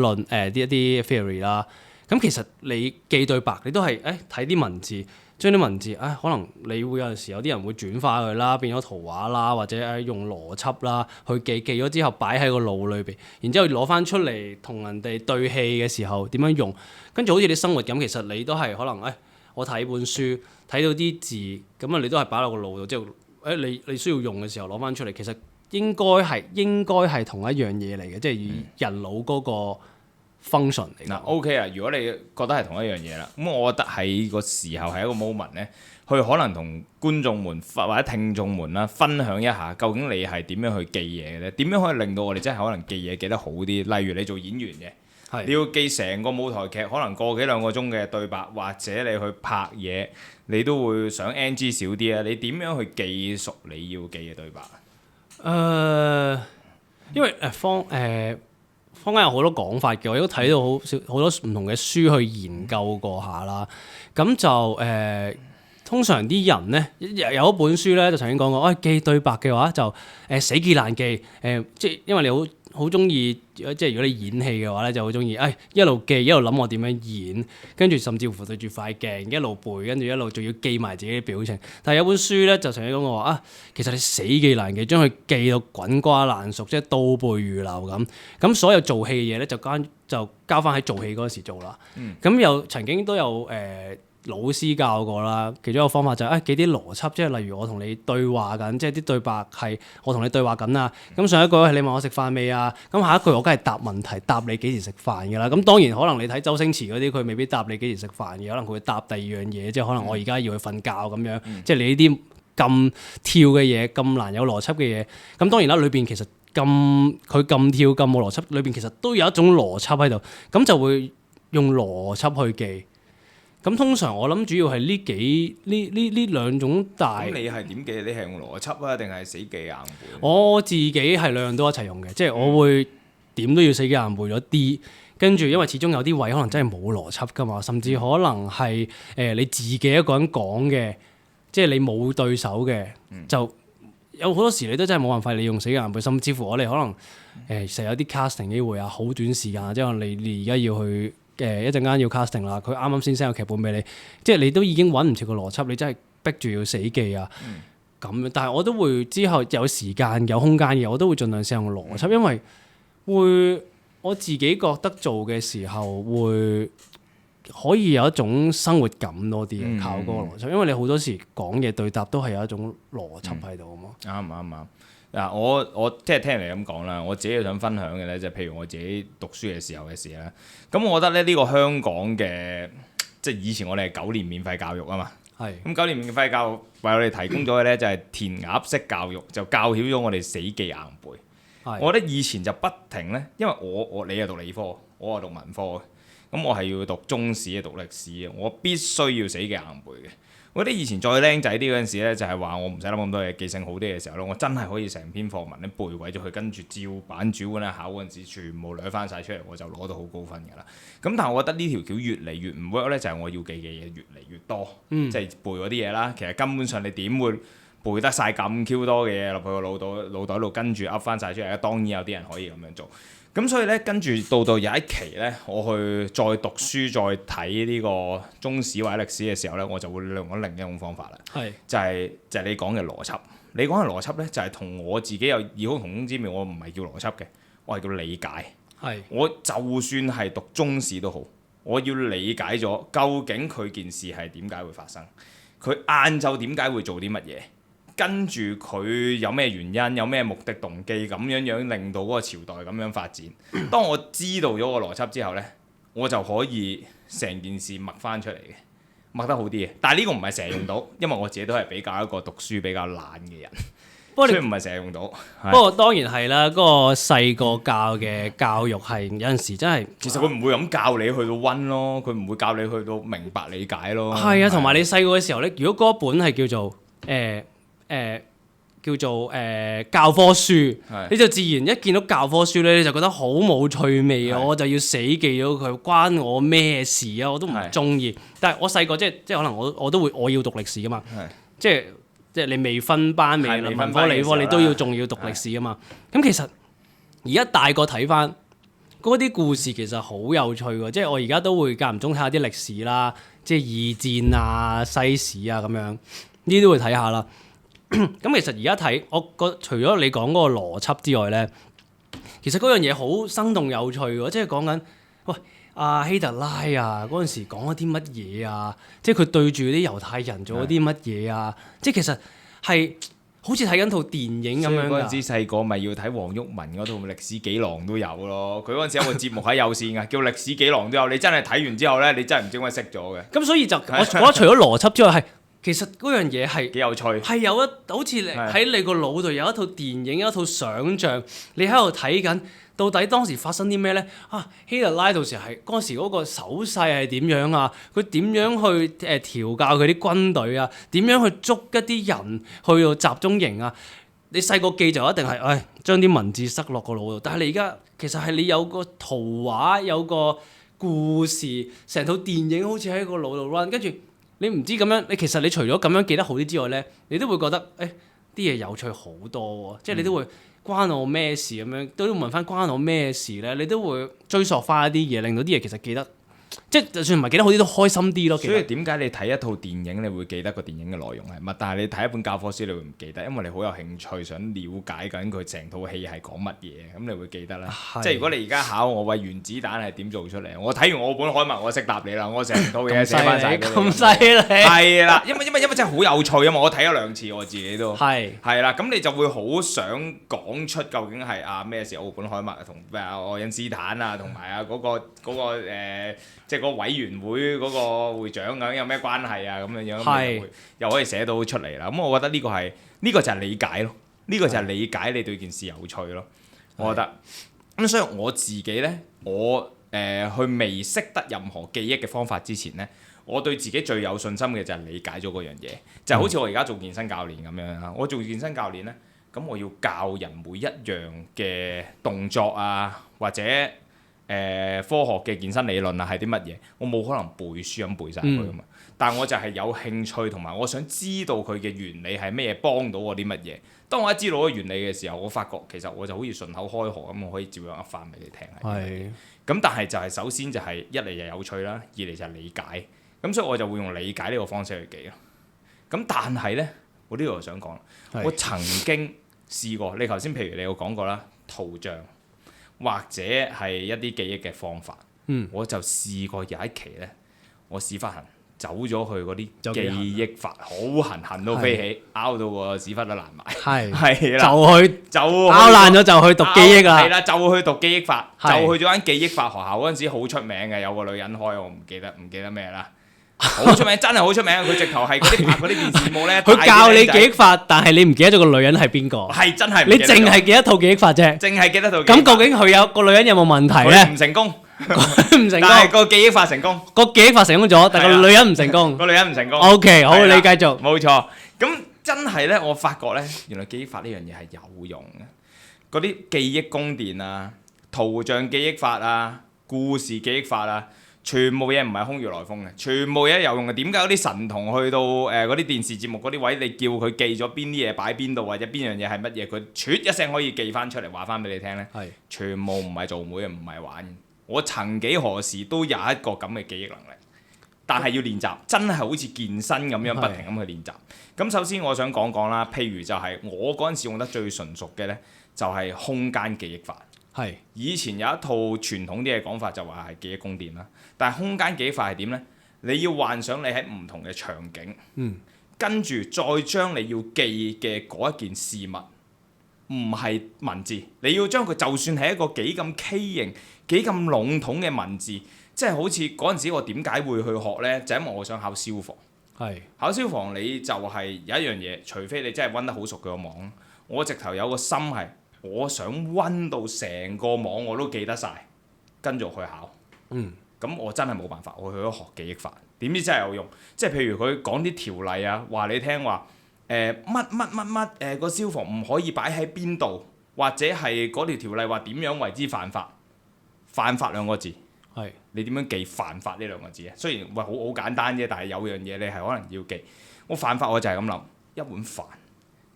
啲 theory 啦。咁其實你記對白，你都係睇啲文字。將啲文字可能你會有陣時有啲人會轉化佢啦，變咗圖畫啦，或者用邏輯啦去記咗之後擺喺個腦裏邊，然之後攞翻出嚟同人哋對戲嘅時候點樣用，跟住好似你生活咁，其實你都係可能我睇本書睇到啲字咁啊，你都係擺落個腦度，之後你需要用嘅時候攞翻出嚟，其實應該係同一樣嘢嚟嘅，即係以人腦嗰個function 嚟㗎。
OK 啊，如果你覺得係同一樣嘢啦，咁我覺得喺個時候係一個 moment 咧，去可能同觀眾們或者聽眾們啦分享一下，究竟你係點樣去記嘢嘅咧？點樣可以令到我哋真係可能記嘢記得好啲？例如你做演員嘅，你要記成個舞台劇，可能個幾兩個鐘嘅對白，或者你去拍嘢，你都會想 NG 少啲啊！你點樣去記熟你要記嘅對白？
因為坊間有好多講法嘅，我亦都睇到好多唔同嘅書去研究過下啦。咁就通常啲人咧有一本書咧就曾經講過，記對白嘅話就死記爛記，即係因為你好中意，即係如果你演戲嘅話咧就好中意，一路記一路諗我點樣演，跟住甚至乎對住塊鏡一路背，跟住一路仲要記埋自己嘅表情。但係有本書咧就曾經講過話其實你死記爛記，將佢記到滾瓜爛熟，即係倒背如流咁。咁所有做戲嘅嘢咧就交翻喺做戲嗰時做啦。咁又曾經都有老師教過啦，其中一個方法就係記啲邏輯，即係例如我同你對話緊，即係啲對白係我同你對話緊啊。咁上一句係你問我食飯未啊？咁下一句我梗係答問題，答你幾時食飯㗎啦。咁當然可能你睇周星馳嗰啲，佢未必答你幾時食飯嘅，可能佢會答第二樣嘢，即係可能我而家要去瞓覺咁樣。即係你呢啲咁跳嘅嘢，咁難有邏輯嘅嘢，咁當然啦，裏邊其實佢咁跳咁冇邏輯，裏邊其實都有一種邏輯喺度，咁就會用邏輯去記。咁通常我諗主要係呢兩種大。
咁你係點記？你係用邏輯啊，定係死記硬背？
我自己係兩樣都一齊用嘅，即係我會點都要死記硬背咗啲，跟住因為始終有啲位可能真係冇邏輯㗎嘛，甚至可能係你自己一個人講嘅，即係你冇對手嘅，就有好多時你都真係冇辦法你用死記硬背，甚至乎我哋可能成日有啲 casting 機會啊，好短時間，即係你而家要去。一陣間要 casting 啦，佢啱啱先 send 個劇本俾你，即係你都已經揾唔切個邏輯，你真係逼住要死記啊咁。但係我都會之後有時間有空間嘅，我都會盡量使用邏輯，因為我自己覺得做嘅時候會可以有一種生活感多啲嘅，靠嗰個邏輯，因為你好多時講嘢對答都係有一種邏輯喺度啊嘛。
啱。嗱，我即係聽你咁講啦，我自己想分享嘅咧，就係譬如我自己讀書嘅時候嘅事啦。咁我覺得咧，呢個香港嘅即係以前我哋係9年免費教育啊嘛。係。咁9年免費教育為我哋提供咗嘅咧，就係填鴨式教育，就教曉咗我哋死記硬背。我覺得以前就不停咧，因為你係讀理科，我係讀文科嘅，咁我係要讀中史、讀歷史嘅，我必須要死記硬背嘅。我覺得以前再僆仔啲嗰陣時咧，就係話我唔使諗咁多嘢，記性好啲嘅時候咧，我真係可以成篇課文咧背鬼咗佢，跟住照板煮碗咧考嗰陣時，全部掠翻晒出嚟，我就攞到好高分㗎啦。咁但係我覺得呢條橋越嚟越唔 work 咧，就係我要記嘅嘢越嚟越多，即係背嗰啲嘢啦。其實根本上你點會背得晒咁 Q 多嘅嘢落去個腦袋度，跟住噏翻晒出嚟？當然有啲人可以咁樣做。咁所以咧，跟住到有一期咧，我去再讀書、再睇呢個中史或者歷史嘅時候咧，我就會用咗另一種方法啦。就係你講嘅邏輯。你講嘅邏輯咧，就係同我自己有異曲同工之妙。我唔係叫邏輯嘅，我係叫理解。我就算係讀中史都好，我要理解咗究竟佢件事係點解會發生，佢晏晝點解會做啲乜嘢。跟住佢有咩原因，有咩目的動機，咁樣令到嗰個朝代咁樣發展。當我知道咗個邏輯之後呢，我就可以成件事默翻出嚟嘅。默得好啲嘅。但係呢個唔係成日用到，因為我自己都係比較一個讀書比較懶嘅人，所以唔係成日用到。
不過當然係啦，嗰個細個教嘅教育係有陣時真係，
其實佢唔會咁教你去到溫咯，佢唔會教你去到明白理解咯。
係啊，同埋你細個嘅時候咧，如果嗰一本係叫做教科書，你就自然一見到教科書咧，你就覺得好冇趣味啊！我就要死記咗佢，關我咩事啊？我都唔中意。但係我細個即係可能我都會我要讀歷史噶嘛，即係你未分班未文科理科，你都要仲要讀歷史噶嘛。咁其實而家大個睇翻嗰啲故事，其實好有趣喎。即係我而家都會間唔中睇下啲歷史啦，即係二戰啊、西史啊咁樣，呢啲都會睇下啦。咁其實而家睇，我覺除咗你講嗰個邏輯之外咧，其實嗰樣嘢好生動有趣喎，即係講緊，喂，希特拉啊嗰陣時講咗啲乜嘢啊，即係佢對住啲猶太人做咗啲乜嘢啊，即係其實係好似睇緊套電影咁樣㗎。
嗰陣時細個咪要睇黃毓民嗰套《歷史幾郎》都有咯，佢嗰陣時有個節目喺有線㗎，叫《歷史幾郎》都有。你真係睇完之後咧，你真係唔知點解識咗嘅。
咁所以就我覺得除咗邏輯之外係。其實嗰樣嘢係
幾有趣，
係有好似喺你個腦度有一套電影，有一套想像，你喺度睇緊，到底當時發生啲咩咧？希特拉到時係嗰時嗰個手勢係點樣啊？佢點樣去調教佢啲軍隊啊？點樣去捉一啲人去到集中營啊？你細個記就一定係將啲文字塞落個腦度，但係你而家其實係你有個圖畫，有個故事，成套電影好似喺個腦度 run， 跟住。你唔知咁樣，你其實你除咗咁樣記得好啲之外咧，你都會覺得啲嘢有趣好多喎，即係你都會關我咩事咁樣，都要問翻關我咩事咧，你都會追溯翻一啲嘢，令到啲嘢其實記得。即係就算唔係記得好啲都開心啲咯。
所以點解你睇一套電影你會記得個電影嘅內容係乜？但係你睇一本教科書你會唔記得，因為你好有興趣想了解緊佢成套戲係講乜嘢，咁你會記得啦。即係如果你而家考我喂原子彈係點做出嚟，我睇完我本海默我識答你啦，我成套嘢寫翻晒。
咁犀利
係啦，因為真係好有趣啊嘛！我睇咗2次我自己都係啦，咁你就會好想講出究竟係咩事？奧本海默同愛因斯坦啊，同埋嗰個即係個委員會嗰個會長咁有咩關係啊？咁樣又可以寫到出嚟啦。咁我覺得呢個就係理解咯，呢個就係理解你對件事有趣咯。我覺得咁，所以我自己呢，我去未識得任何記憶嘅方法之前呢，我對自己最有信心嘅就係理解咗嗰樣嘢，就好似我而家做健身教練咁樣啦。我做健身教練呢，咁我要教人每一樣嘅動作啊，或者科學嘅健身理論啊係啲乜嘢？我冇可能背書咁背晒佢啊嘛。但係我就係有興趣同埋我想知道佢嘅原理係咩嘢，幫到我啲乜嘢。當我一知道嗰個原理嘅時候，我發覺其實我就好似順口開河咁，我可以照樣噏翻俾你聽係。咁但係就係首先就係一嚟就有趣啦，二嚟就係理解。咁所以我就會用理解呢個方式去記咯。咁但係呢，我呢度就想講，我曾經試過，你頭先譬如你有講過啦，圖像。或者係一啲記憶嘅方法，我就試過有一期呢，我屎忽痕走咗去嗰啲記憶法，好痕到飛起，拗到個屎忽都爛埋，係啦，就拗爛咗就去讀記憶啦，係啦，就去讀記憶法，就去咗間記憶法學校嗰陣時好出名嘅，有個女人開，我唔記得咩啦。好出名，真係好出名。佢直頭係嗰啲拍嗰啲電視幕咧，
佢教你記憶法，但係你唔記得咗個女人係邊個？
係真係，
你淨係記得套記憶法啫。
淨係記得套。咁
究竟佢有個女人有冇問題咧？
唔成功，
唔成功。
但係個記憶法成功。
個記憶法成功咗，但係個女人唔成功。
個女人唔成功。
OK， 好，你繼續。
冇錯。咁真係咧，我發覺咧，原來記憶法呢樣嘢係有用嘅。嗰啲記憶宮殿啊、圖像記憶法啊、故事記憶法啊。全部嘢唔係空穴來風嘅，全部嘢有用嘅。點解嗰啲神童去到嗰啲電視節目嗰啲位，你叫佢記咗邊啲嘢擺邊度，或者邊樣嘢係乜嘢，佢啜一聲可以記翻出嚟話翻俾你聽呢？全部唔係做妹嘅，唔係玩嘅。我曾幾何時都有一個咁嘅記憶能力，但係要練習，真係好似健身咁樣不停咁去練習。咁首先我想講講啦，譬如就係我嗰陣時用得最純熟嘅呢，就係空間記憶法。以前有一套傳統啲嘅講法就話係記憶宮殿啦，但係空間記憶法係點呢？你要幻想你喺唔同嘅場景，跟住再將你要記嘅嗰一件事物，唔係文字，你要將佢就算係一個幾咁畸形、幾咁籠統嘅文字，即係好似嗰陣時我點解會去學呢？就因為我想考消防。考消防你就係有一樣嘢，除非你真係温得好熟佢個網，我直頭有個心係，我想温到成個網我都記得晒，跟住去考。咁我真係冇辦法，我去咗學記憶法，點知真係有用。即係譬如佢講啲條例啊，話你聽話乜個消防唔可以擺喺邊度，或者係嗰條例話點樣為之犯法。犯法兩個字，你點樣記犯法呢兩個字啊？雖然好簡單啫，但係有樣嘢你係可能要記。我犯法我就係咁諗，一碗飯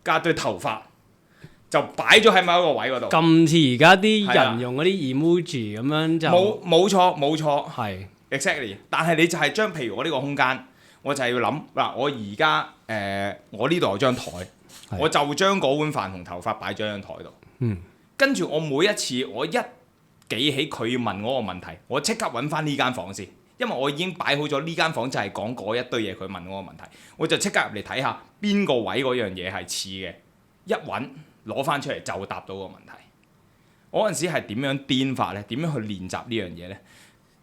加堆頭髮就擺咗喺某一個位嗰度。
咁似而家啲人用嗰啲 emoji 咁樣就
冇錯exactly。但係你就係將譬如我呢個空間，我就係要諗嗱，我而家我呢度有張台，我就將嗰碗飯同頭髮擺咗喺張台度。跟住我每一次我一記起佢要問我個問題，我即刻揾翻呢間房先，因為我已經擺好咗呢間房就係講嗰一堆嘢，佢問我個問題，我就即刻入嚟睇下邊個位嗰樣嘢係似嘅，一揾攞翻出嚟就答到個問題。嗰陣時係點樣癲法呢？點樣去練習呢樣嘢呢？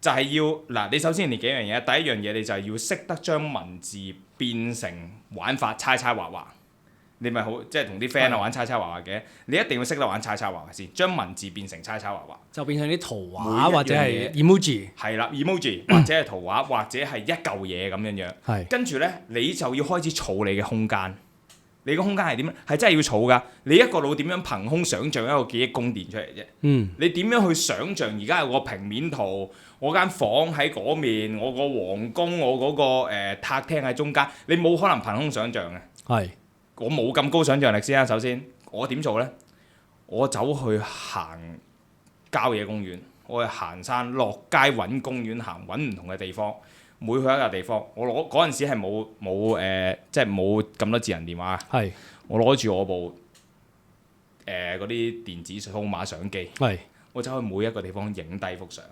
就係要嗱，你首先練幾樣嘢，第一樣嘢你就係要識得將文字變成玩法，猜猜畫畫。你咪好即係同啲 friend 玩猜猜畫畫嘅，你一定要識得玩猜猜畫畫先，將文字變成猜猜畫畫，
就變成啲圖畫或者係 emoji。係
啦 emoji 或者係圖畫或者係一嚿嘢咁樣樣。跟住呢，你就要開始儲你嘅空間。你個空間係點咧？係真係要儲㗎。你一個腦點樣憑空想像一個記憶宮殿出嚟啫？你點樣去想像而家有個平面圖？我間房喺嗰面，我個皇宮，我嗰個客廳喺中間，你冇可能憑空想像嘅。我冇咁高想像力先啦。首先，我點做呢？我走去行郊野公園，我去行山，落街揾公園行，揾唔同嘅地方。每去一個地方，我攞嗰陣時係冇即係冇咁多智能電話。我攞住我部嗰啲電子數碼相機，我走去每一個地方影低幅相，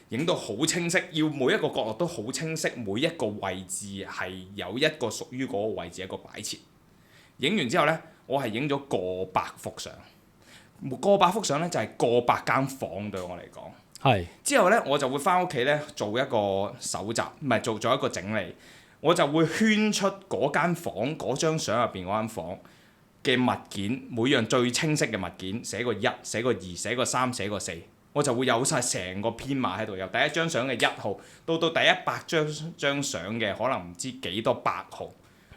影到好清晰，要每一個角落都好清晰，每一個位置係有一個屬於嗰個位置一個擺設。影完之後呢，我係影咗過百幅相，過百幅相呢，就係過百間房對我嚟講。之後呢，我就會翻屋企呢，做一個搜集，唔係做一個整理。我就會圈出嗰間房嗰張相入邊嗰間房嘅物件，每樣最清晰嘅物件，寫個1，寫個2，寫個3，寫個4，我就會有晒成個編碼喺度，由第一張相嘅1號到第100張相嘅可能唔知幾多百號，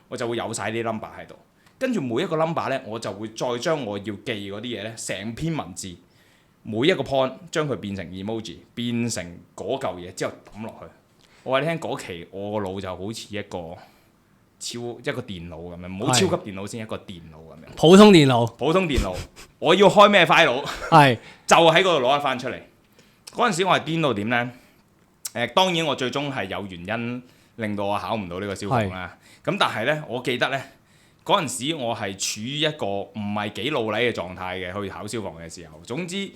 我就會有晒啲 number 喺度。跟住每一個 number 呢，我就會再將我要記嗰啲嘢呢，成篇文字每一個 point 將佢變成 emoji， 變成嗰嚿嘢之後抌落去。我話你聽，嗰期我個腦就好似一個電腦咁樣，唔好超級電腦先，一個電腦咁樣。
普通電腦，
我要開咩 file？ 就喺嗰度攞一翻出嚟。嗰陣時我係癲到點呢？當然我最終係有原因令到我考唔到呢個消防啦。咁但係呢，我記得呢。嗰陣時我係處於一個唔係幾老禮嘅狀態嘅，去考消防嘅時候。總之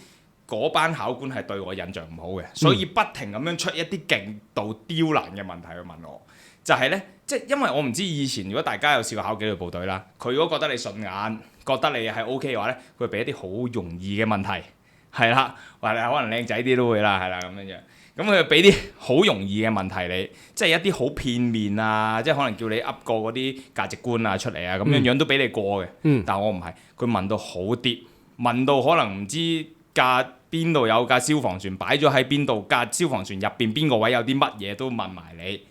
嗰班考官係對我印象唔好嘅，所以不停咁樣出一啲極度刁難嘅問題去問我。就係呢，即係因為我唔知以前如果大家有試過考紀律部隊啦，佢如果覺得你順眼，覺得你係 OK 嘅話呢，佢會俾一啲好容易嘅問題，係啦，話你可能靚仔啲都會啦，係啦咁樣樣。咁佢就俾啲好容易嘅問題你，即係一啲好片面啊，即係可能叫你噏過嗰啲價值觀啊出嚟啊，咁樣樣都俾你過嘅。但我唔係，佢問到好啲，問到可能唔知架邊度有架消防船擺咗喺邊度，架消防船入邊邊個位有啲乜嘢都問埋你，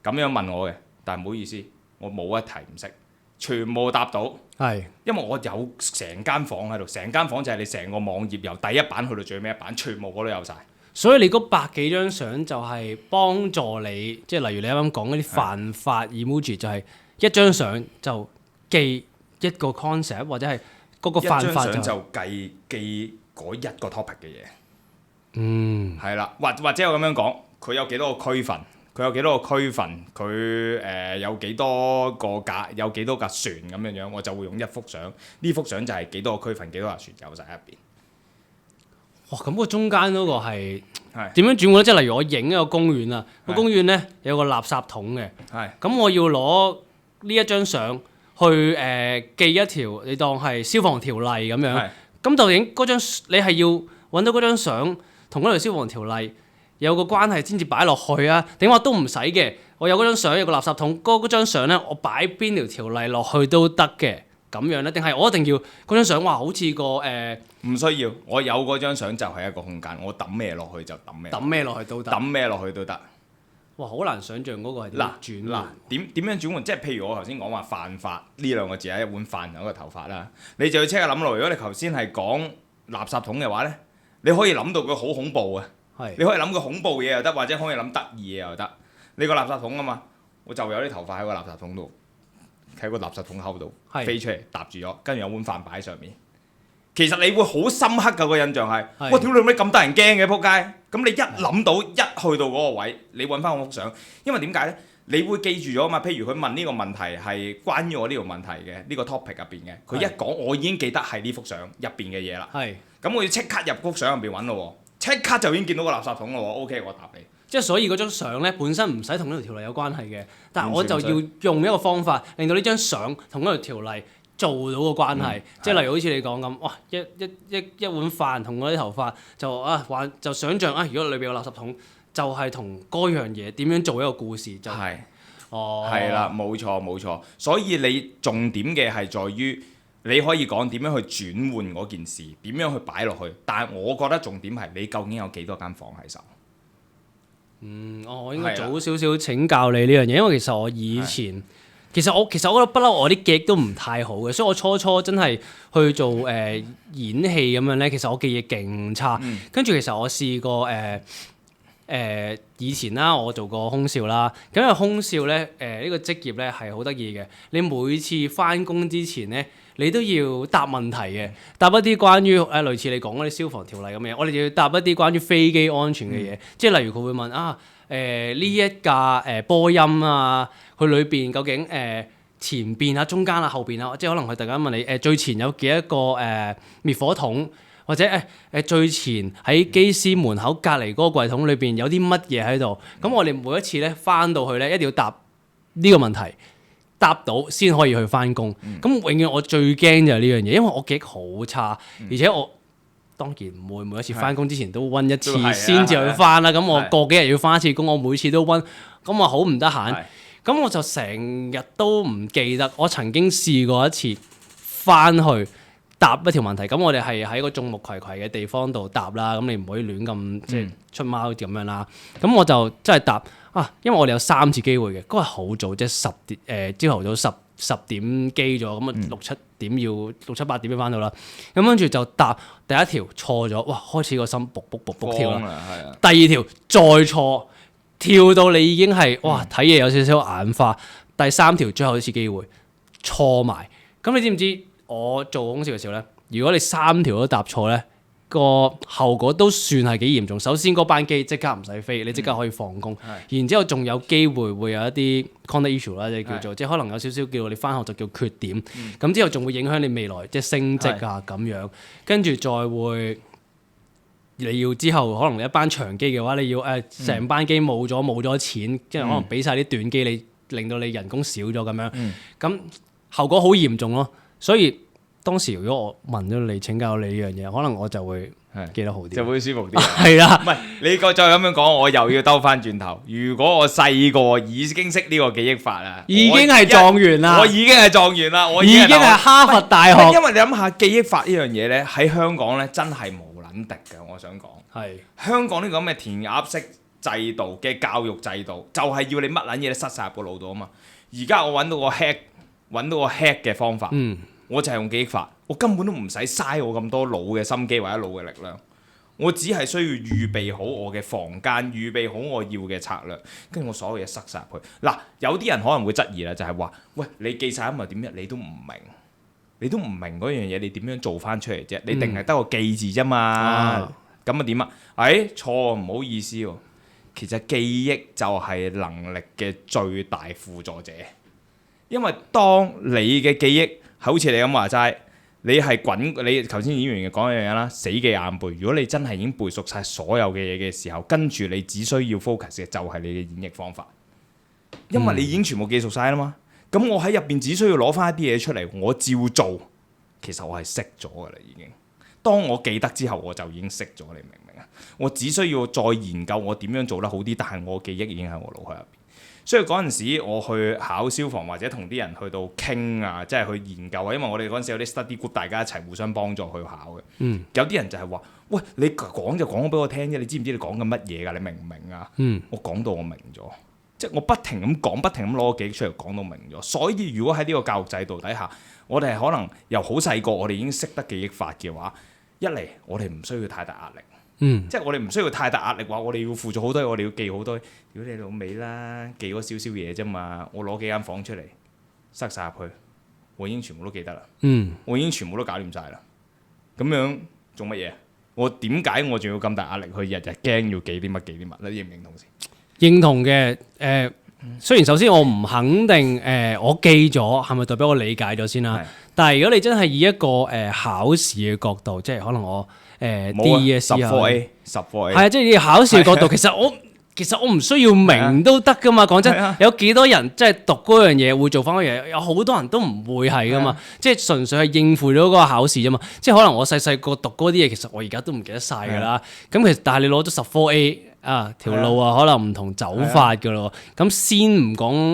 咁樣問我嘅。但係唔好意思，我冇一題唔識，全部答到。因為我有成間房喺度，成間房就係你成個網頁由第一版去到最尾一版，全部我都有晒。
所以你嗰百幾張相就係幫助你，即係例如你啱啱講嗰啲犯法 emoji，就係一張相就記一個 concept，或者係嗰個犯法
一張相就記嗰一個 topic 嘅嘢。係啦，或者我咁樣講，佢有幾多個區分，佢有幾多個區分，佢有幾多個架，有幾多架船咁樣樣，我就會用一幅相。呢幅相就係幾多個區分，幾多架船有晒喺入邊。
哇！咁個中間嗰個係點樣轉換咧？即係例如我影一個公園啊，個公園咧有個垃圾桶嘅，咁我要攞呢一張相去記一條，你當係消防條例咁樣，咁就影嗰張，你係要揾到嗰張相同嗰條消防條例有個關係先至擺落去啊？定話都唔使嘅？我有嗰張相，有個垃圾桶，嗰張相咧，我擺邊條例落去都得嘅，咁樣咧？定係我一定要嗰張相話好似個
唔需要，我有嗰張相就係一個空間，我抌咩落去就抌咩。
抌咩落去都得。
抌咩落去都得。
哇！好難想像嗰個係點轉換。
點樣轉換？即係譬如我頭先講話犯法呢兩個字係一碗飯有一個頭髮啦，你就要即刻諗落。如果你頭先係講垃圾桶嘅話咧，你可以諗到佢好恐怖啊！你可以諗個恐怖嘢又得，或者可以諗得意嘢又得。你個垃圾桶啊嘛，我就有啲頭髮喺個垃圾桶度，喺個垃圾桶口度飛出嚟搭住咗，跟住有碗飯擺喺上面。其實你會好深刻㗎，個印象係，哇！屌你咩咁得人驚嘅仆街！咁你一諗到一去到嗰個位，你揾翻我幅相，因為點解呢？你會記住咗啊嘛。譬如佢問呢個問題係關於我呢條問題嘅呢個 topic 入邊嘅，佢一講我已經記得係呢幅相入邊嘅嘢啦。咁我要即刻入幅相入邊揾咯喎，即刻就已經見到個垃圾桶咯喎。OK， 我答你。
即係所以嗰張相咧本身唔使同呢條條例有關係嘅，但係我就要用一個方法令到呢張相同嗰條條例做到個關係，即係例如好似你講咁，哇！一碗飯同嗰啲頭髮就想像啊，如果裏邊有垃圾桶，就係同嗰樣嘢點樣做一個故事就係。係啦，冇錯，所以你重點嘅係在於你可以講點樣去轉換嗰件事，點樣去擺落去，但係我覺得重點係你究竟有幾多間房喺手。我應該早少少請教你呢樣嘢，因為其實我以前其實我覺得不嬲我啲記憶都唔太好嘅，所以我初真係去做演戲咁樣咧，其實我記憶勁差。跟住其實我試過以前啦，我做過空少啦，咁因為空少咧呢個職業咧係好得意嘅，你每次翻工之前咧，你都要答問題嘅，答一啲關於類似你講嗰啲消防條例咁嘅嘢，我哋就要答一啲關於飛機安全嘅嘢，即係例如佢會問呢一架波音啊，佢裏邊究竟前邊啊、中間啊、後邊啊，即係可能佢突然間問你最前有幾多個滅火筒，或者最前喺機師門口隔離嗰個櫃桶裏邊有啲乜嘢喺度，咁我哋每一次咧翻到去咧一定要答呢個問題。答到先可以去翻工，咁永遠我最驚就係呢樣嘢，因為我記憶好差，而且我當然唔會每一次翻工之前都温一次先至去翻啦。咁我過幾日要翻一次工，我每次都温，咁我好唔得閒。咁我就成日都唔記得。我曾經試過一次翻去答一條問題，咁我哋係喺個眾目睽睽嘅地方度答啦，咁你唔可以亂咁即係出貓咁樣啦。咁我就真係答。因為我哋有3次機會嘅，嗰日好早，即係朝頭早10點機咗，咁啊6、7、8點要翻到啦。咁跟住就答第一條錯咗，哇！開始個心卜卜卜卜跳啦。第二條再錯，跳到你已經係哇睇嘢有少少眼花。第3條最後一次機會錯埋，咁你知唔知我做空少嘅時候咧？如果你3條都答錯咧，個後果都算係幾嚴重。首先嗰班機即刻唔使飛，你即刻可以放工。然之後仲有機會會有一啲 conduct issue 啦，即叫做即係可能有少少叫你翻學就叫缺點。咁之後仲會影響你未來即係升職啊咁樣。跟住再會你要之後可能你一班長機嘅話，你要成班機冇咗錢，即係可能俾晒啲短機你，令到你人工少咗咁樣。咁後果好嚴重咯。所以當時如果我問咗你請教你呢樣嘢，可能我就會記得好啲，
就會舒服啲。
係啦，
唔係你再咁樣講，我又要兜翻轉頭。如果我細個已經識呢個記憶法啦，
已經係狀元啦，
我已經係狀元啦，我
已經係哈佛大學。
因為你諗下記憶法呢樣嘢咧，喺香港咧真係無撚敵嘅。我想講係香港呢個咁嘅填鴨式制度嘅教育制度，就係要你乜撚嘢都塞晒入個腦度啊嘛。而家我揾到個 hack 嘅方法。我就係用記憶法，我根本都唔使嘥我咁多腦嘅心機或者腦嘅力量，我只係需要預備好我嘅房間，預備好我要嘅策略，跟住我所有嘢塞晒入去。嗱，有啲人可能會質疑啦，就係話：喂，你記晒咁又點啫？你都唔明嗰樣嘢，你點樣做翻出嚟啫？你定係得個記字啫嘛？咁啊點啊？錯，唔好意思喎。其實記憶就係能力嘅最大輔助者，因為當你嘅記憶好似你咁話齋，你頭先演員講一樣嘢啦，死記硬背。如果你真係已經背熟晒所有嘅嘢嘅時候，跟住你只需要 focus 嘅就係你嘅演繹方法，因為你已經全部記熟晒啦嘛。咁我喺入邊只需要攞翻一啲嘢出嚟，我照做，其實我係識咗噶啦已經。當我記得之後，我就已經識咗，你明唔明啊？我只需要再研究我點樣做得好啲，但係我記憶已經喺我腦海入邊。所以嗰陣時我去考消防或者同啲人去到傾啊，即係去研究啊，因為我哋嗰陣時有啲 study group，大家一齊互相幫助去考嘅。有啲人就係話：喂，你講就講俾我聽啫，你知唔知你講緊乜嘢㗎？你明唔明啊？我講到我明咗，即係我不停咁講，不停咁攞記憶出嚟講到明咗。所以如果喺呢個教育制度底下，我哋係可能由好細個，我哋已經識得記憶法嘅話，一嚟我哋唔需要太大壓力。即係我哋唔需要太大壓力話，我哋要付出好多嘢，我哋要記好多。如果你老味啦，記嗰少少嘢啫嘛，我攞幾間房出嚟，塞晒入去，我已經全部都記得啦。我已經全部都搞掂晒啦。咁樣做乜嘢？我點解我仲要咁大壓力去日日驚要記啲乜記啲乜咧？認唔認同先？
認同嘅。雖然首先我唔肯定我記咗係咪代表我理解咗先啦。但係如果你真係以一個考試嘅角度，即係可能我DSE
10科 A 係
啊，即係你考試嘅角度，其實我唔需要明都得噶嘛。講真，有幾多人即係讀嗰樣嘢會做翻嗰樣嘢？有好多人都唔會係噶嘛。即係純粹係應付咗嗰個考試啫嘛。即係可能我細個讀嗰啲嘢，其實我而家都唔記得晒㗎啦。咁其實但係你攞咗10科 A。條路啊，可能唔同走法㗎咯。咁先唔講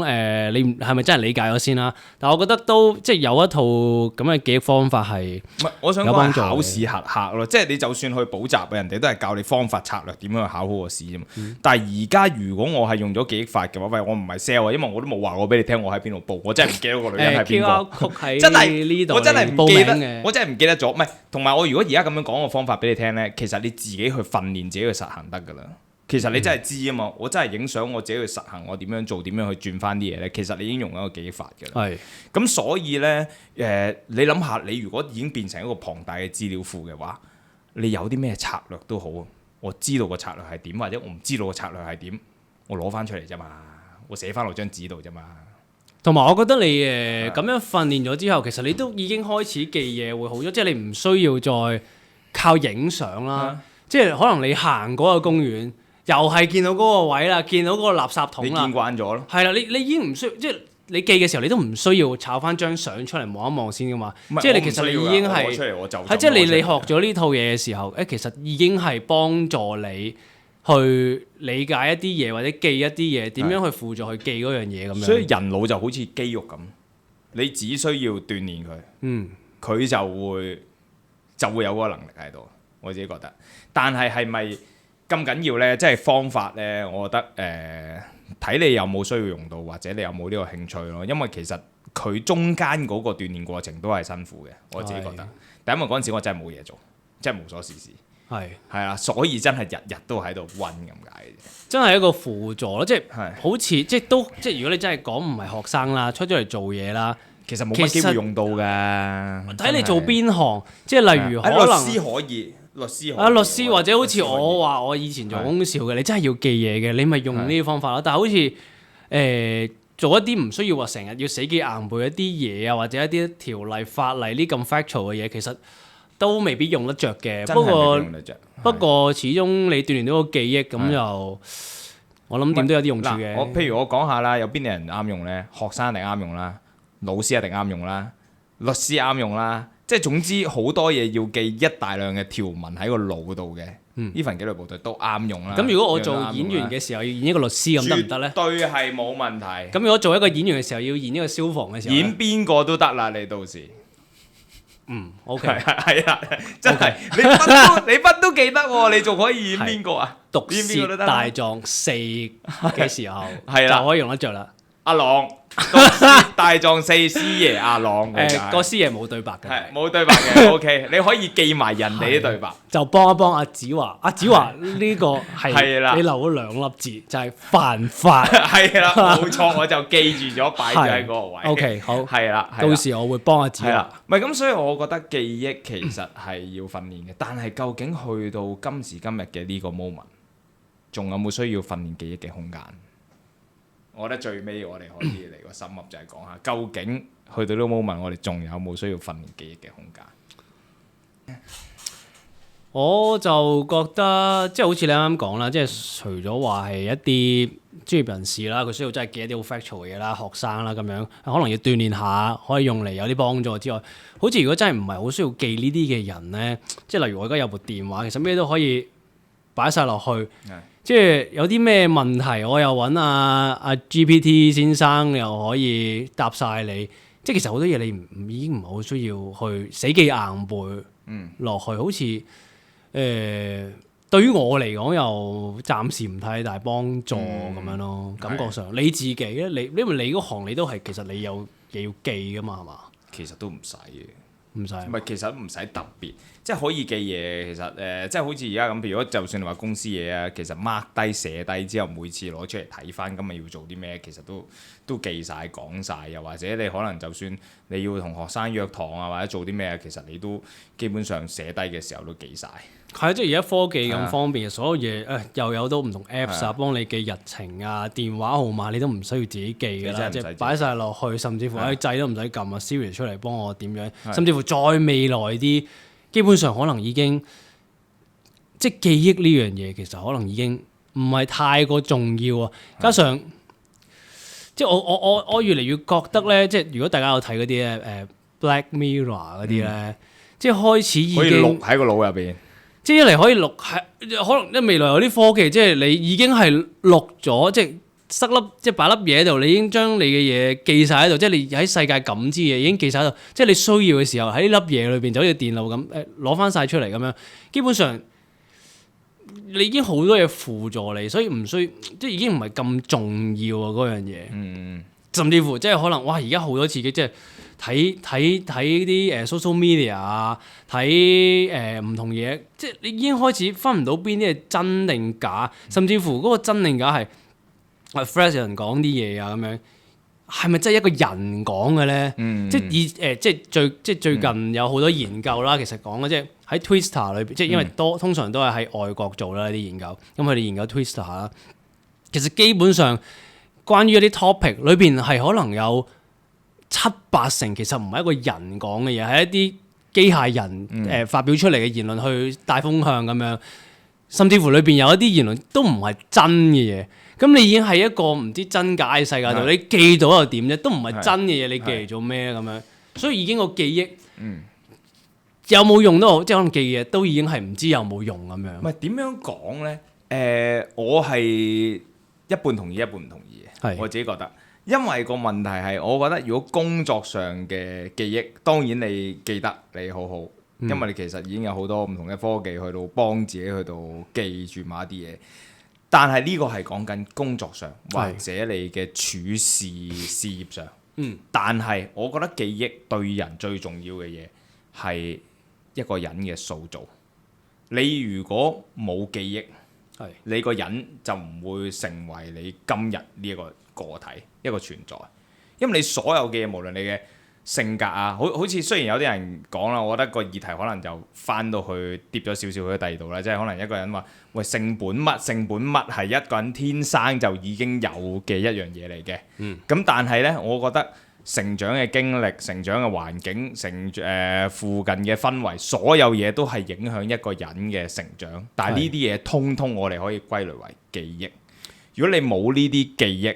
你係咪真係理解咗先啦？但我覺得都即係有一套咁嘅記憶方法係
我想講考試核客咯，即係你就算去補習，人哋都係教你方法策略點樣去考好個試啫嘛。但係而家如果我係用咗記憶法嘅話，喂，我唔係 sell 啊，因為我都冇話過俾你聽我喺邊度報，我真係唔記得個女人係邊個。真係我真係唔記得，我真係唔記得咗。唔係，同埋我如果而家咁樣講個方法俾你聽咧，其實你自己去訓練自己去實行得㗎啦。其實你真係知啊嘛，我真係影相，我自己去實行，我點樣做，點樣去轉翻啲嘢咧？其實你已經用一個記憶法嘅啦。咁所以咧，你諗下，你如果已經變成一個龐大嘅資料庫嘅話，你有啲咩策略都好，我知道個策略係點，或者我唔知道個策略係點，我攞翻出嚟啫嘛，我寫翻落張紙度啫嘛。
同埋我覺得你咁樣訓練咗之後，其實你都已經開始記嘢會好咗，即係你唔需要再靠影相啦。即係可能你行嗰個公園。又係見到嗰個位啦，見到嗰個垃圾桶啦。
你見慣咗咯。
係啦，你已經唔需要，即係你記嘅時候，你都唔需要抄翻張相出嚟望一望先噶嘛。即係你其實你已經係即係你學咗呢套嘢嘅時候，其實已經係幫助你去理解一啲嘢或者記一啲嘢，點樣去輔助去記嗰樣嘢咁樣。
所以人腦就好似肌肉咁，你只需要鍛鍊佢，佢就會有嗰個能力喺度。我自己覺得，但係咪咁緊要呢？即係方法呢，我覺得睇你有冇需要用到，或者你有冇呢個興趣咯。因為其實佢中間嗰個鍛鍊過程都係辛苦嘅，我自己覺得。但因為嗰陣時我真係冇嘢做，即係無所事事。係啊，所以真係日日都喺度溫咁解嘅。
真係一個輔助咯，即係好似即係如果你真係講唔係學生啦，出咗嚟做嘢啦，
其實冇乜機會用到㗎。
睇你做邊行，即係例如可能
律師可以。律師
或者好似我話我以前做空少嘅，你真係要記嘢嘅，你咪用呢啲方法咯。但係好似做一啲唔需要話成日要死記硬背一啲嘢啊，或者一啲條例法例呢咁 factual 嘅嘢，其實都未必用得着嘅。不過始終你鍛鍊到個記憶，咁就我諗點都有啲用處嘅。
譬如我講下啦，有邊啲人啱用咧？學生一定啱用啦，老師一定啱用啦，律師啱用啦。即係總之好多嘢要記一大量嘅條文喺個腦度嘅，呢份紀律部隊都啱用啦。
咁如果我做演員嘅時候要演一個律師咁得唔得咧？
絕對係冇問題。
咁如果做一個演員嘅時候要演一個消防嘅時候，
演邊個都得啦，你到時。
OK，
係啦，真係你乜都記得喎，你仲可以演邊個啊？
毒舌大狀4嘅時候
係啦，
就可以用得着啦。
阿朗。毒舌大狀4師爺阿朗，
個師爺冇對白嘅，
係冇對白嘅。OK， 你可以記埋人哋啲對白，
就幫一幫阿子華。阿子華呢個係你留咗2粒字，就係犯法。係
啦，冇錯，我就記住咗，擺咗喺嗰個位。
OK， 好，
係啦，
到時我會幫阿子華。
唔係咁，所以我覺得記憶其實係要訓練嘅，但係究竟去到今時今日嘅呢個 moment，仲有冇需要訓練記憶嘅空間？我覺得最尾我哋可以嚟個深入，就係講下究竟去到呢個 moment，我哋仲有冇需要訓練記憶嘅空間？
我就覺得即係好似你啱啱講啦，即係除咗話係一啲專業人士啦，佢需要真係記一啲好 factual 嘅嘢啦，學生啦咁樣，可能要鍛鍊下，可以用嚟有啲幫助之外，好似如果真係唔係好需要記呢啲嘅人咧，即係例如我而家有部電話，其實咩都可以擺晒落去，即係有啲咩問題，我又揾阿 GPT 先生又可以答晒你，即係其實好多嘢你已經唔係好需要去死記硬背落去，好似對於我嚟講又暫時唔太大幫助咁樣咯，感覺上你自己咧，因為你嗰行你都係其實你有嘢要記噶嘛，係嘛？
其實都唔使嘅。
唔使，
唔係其實唔使特別，即係可以記嘢。其實即係好似而家咁，譬如果就算你話公司嘢啊，其實 mark 低寫低之後，每次攞出嚟睇翻，今日要做啲咩，其實都記晒講晒。又或者你可能就算你要同學生約堂啊，或者做啲咩，其實你都基本上寫低嘅時候都記晒。
係啊，即係而家科技咁方便，所有嘢又有到唔同 Apps 啊，幫你記日程啊、電話號碼，你都唔需要自己記㗎啦，即係擺晒落去，甚至乎喺掣都唔使撳啊 Siri 出嚟幫我點樣，甚至乎再未來啲，基本上可能已經即係記憶呢樣嘢，其實可能已經唔係太過重要啊。加上即係我越嚟越覺得咧，即係如果大家有睇嗰啲咧Black Mirror 嗰啲咧，即係開始已經
可以錄喺個腦入邊。
即係一嚟可以錄，係可能因為未來有啲科技，即係你已經係錄咗，即係塞粒，即係擺粒嘢喺度，你已經將你嘅嘢記晒喺度，即係你喺世界感知嘅嘢已經記晒喺度，即係你需要嘅時候喺呢粒嘢裏邊就好似電腦咁攞翻晒出嚟咁樣，基本上你已經好多嘢輔助你，所以唔需即係已經唔係咁重要啊嗰樣嘢。甚至乎即係可能哇！而家好多刺激，即係睇啲social media 啊，睇唔同嘢，即係你已經開始分唔到邊啲係真定假，甚至乎嗰個真定假係fresh 人講啲嘢啊咁樣，係咪真係一個人講嘅咧？即係最近有好多研究啦，其實講嘅即係喺 Twitter 裏邊，即係因為通常都係喺外國做啦啲研究，咁佢哋研究 Twitter 啦，其實基本上。關於一啲 topic 裏邊係可能有7-8成其實唔係一個人講嘅嘢，係一啲機械人發表出嚟嘅言論去帶風向咁樣，甚至乎裏邊有一啲言論都唔係真嘅嘢。咁你已經係一個唔知真假嘅世界度，你記到又點啫？都唔係真嘅嘢，你記嚟做咩咁樣？所以已經個記憶有冇用都好，即係可能記嘅嘢都已經係唔知有冇用咁樣。
唔係點樣講咧？我係一半同意，一半唔同意。我自己覺得，因為個問題係，我覺得如果工作上嘅記憶，當然你記得你好好，因為你其實已經有好多唔同嘅科技去到幫自己去到記住某一啲嘢。但係呢個係講緊工作上或者你嘅處事事業上。但係我覺得記憶對人最重要嘅嘢係一個人嘅塑造。你如果冇記憶，你個人就唔會成為你今日呢一個個體一個存在，因為你所有嘅嘢，無論你嘅性格啊，好似雖然有啲人講啦，我覺得個議題可能就翻到去跌咗少少去第二度啦，即係可能一個人話喂，性本物係一個人天生就已經有嘅一樣嘢嚟嘅。咁但係呢，我覺得成長嘅經歷、成長嘅環境、附近嘅氛圍，所有嘢都係影響一個人嘅成長。但係呢啲嘢通通我哋可以歸類為記憶。如果你冇呢啲記憶，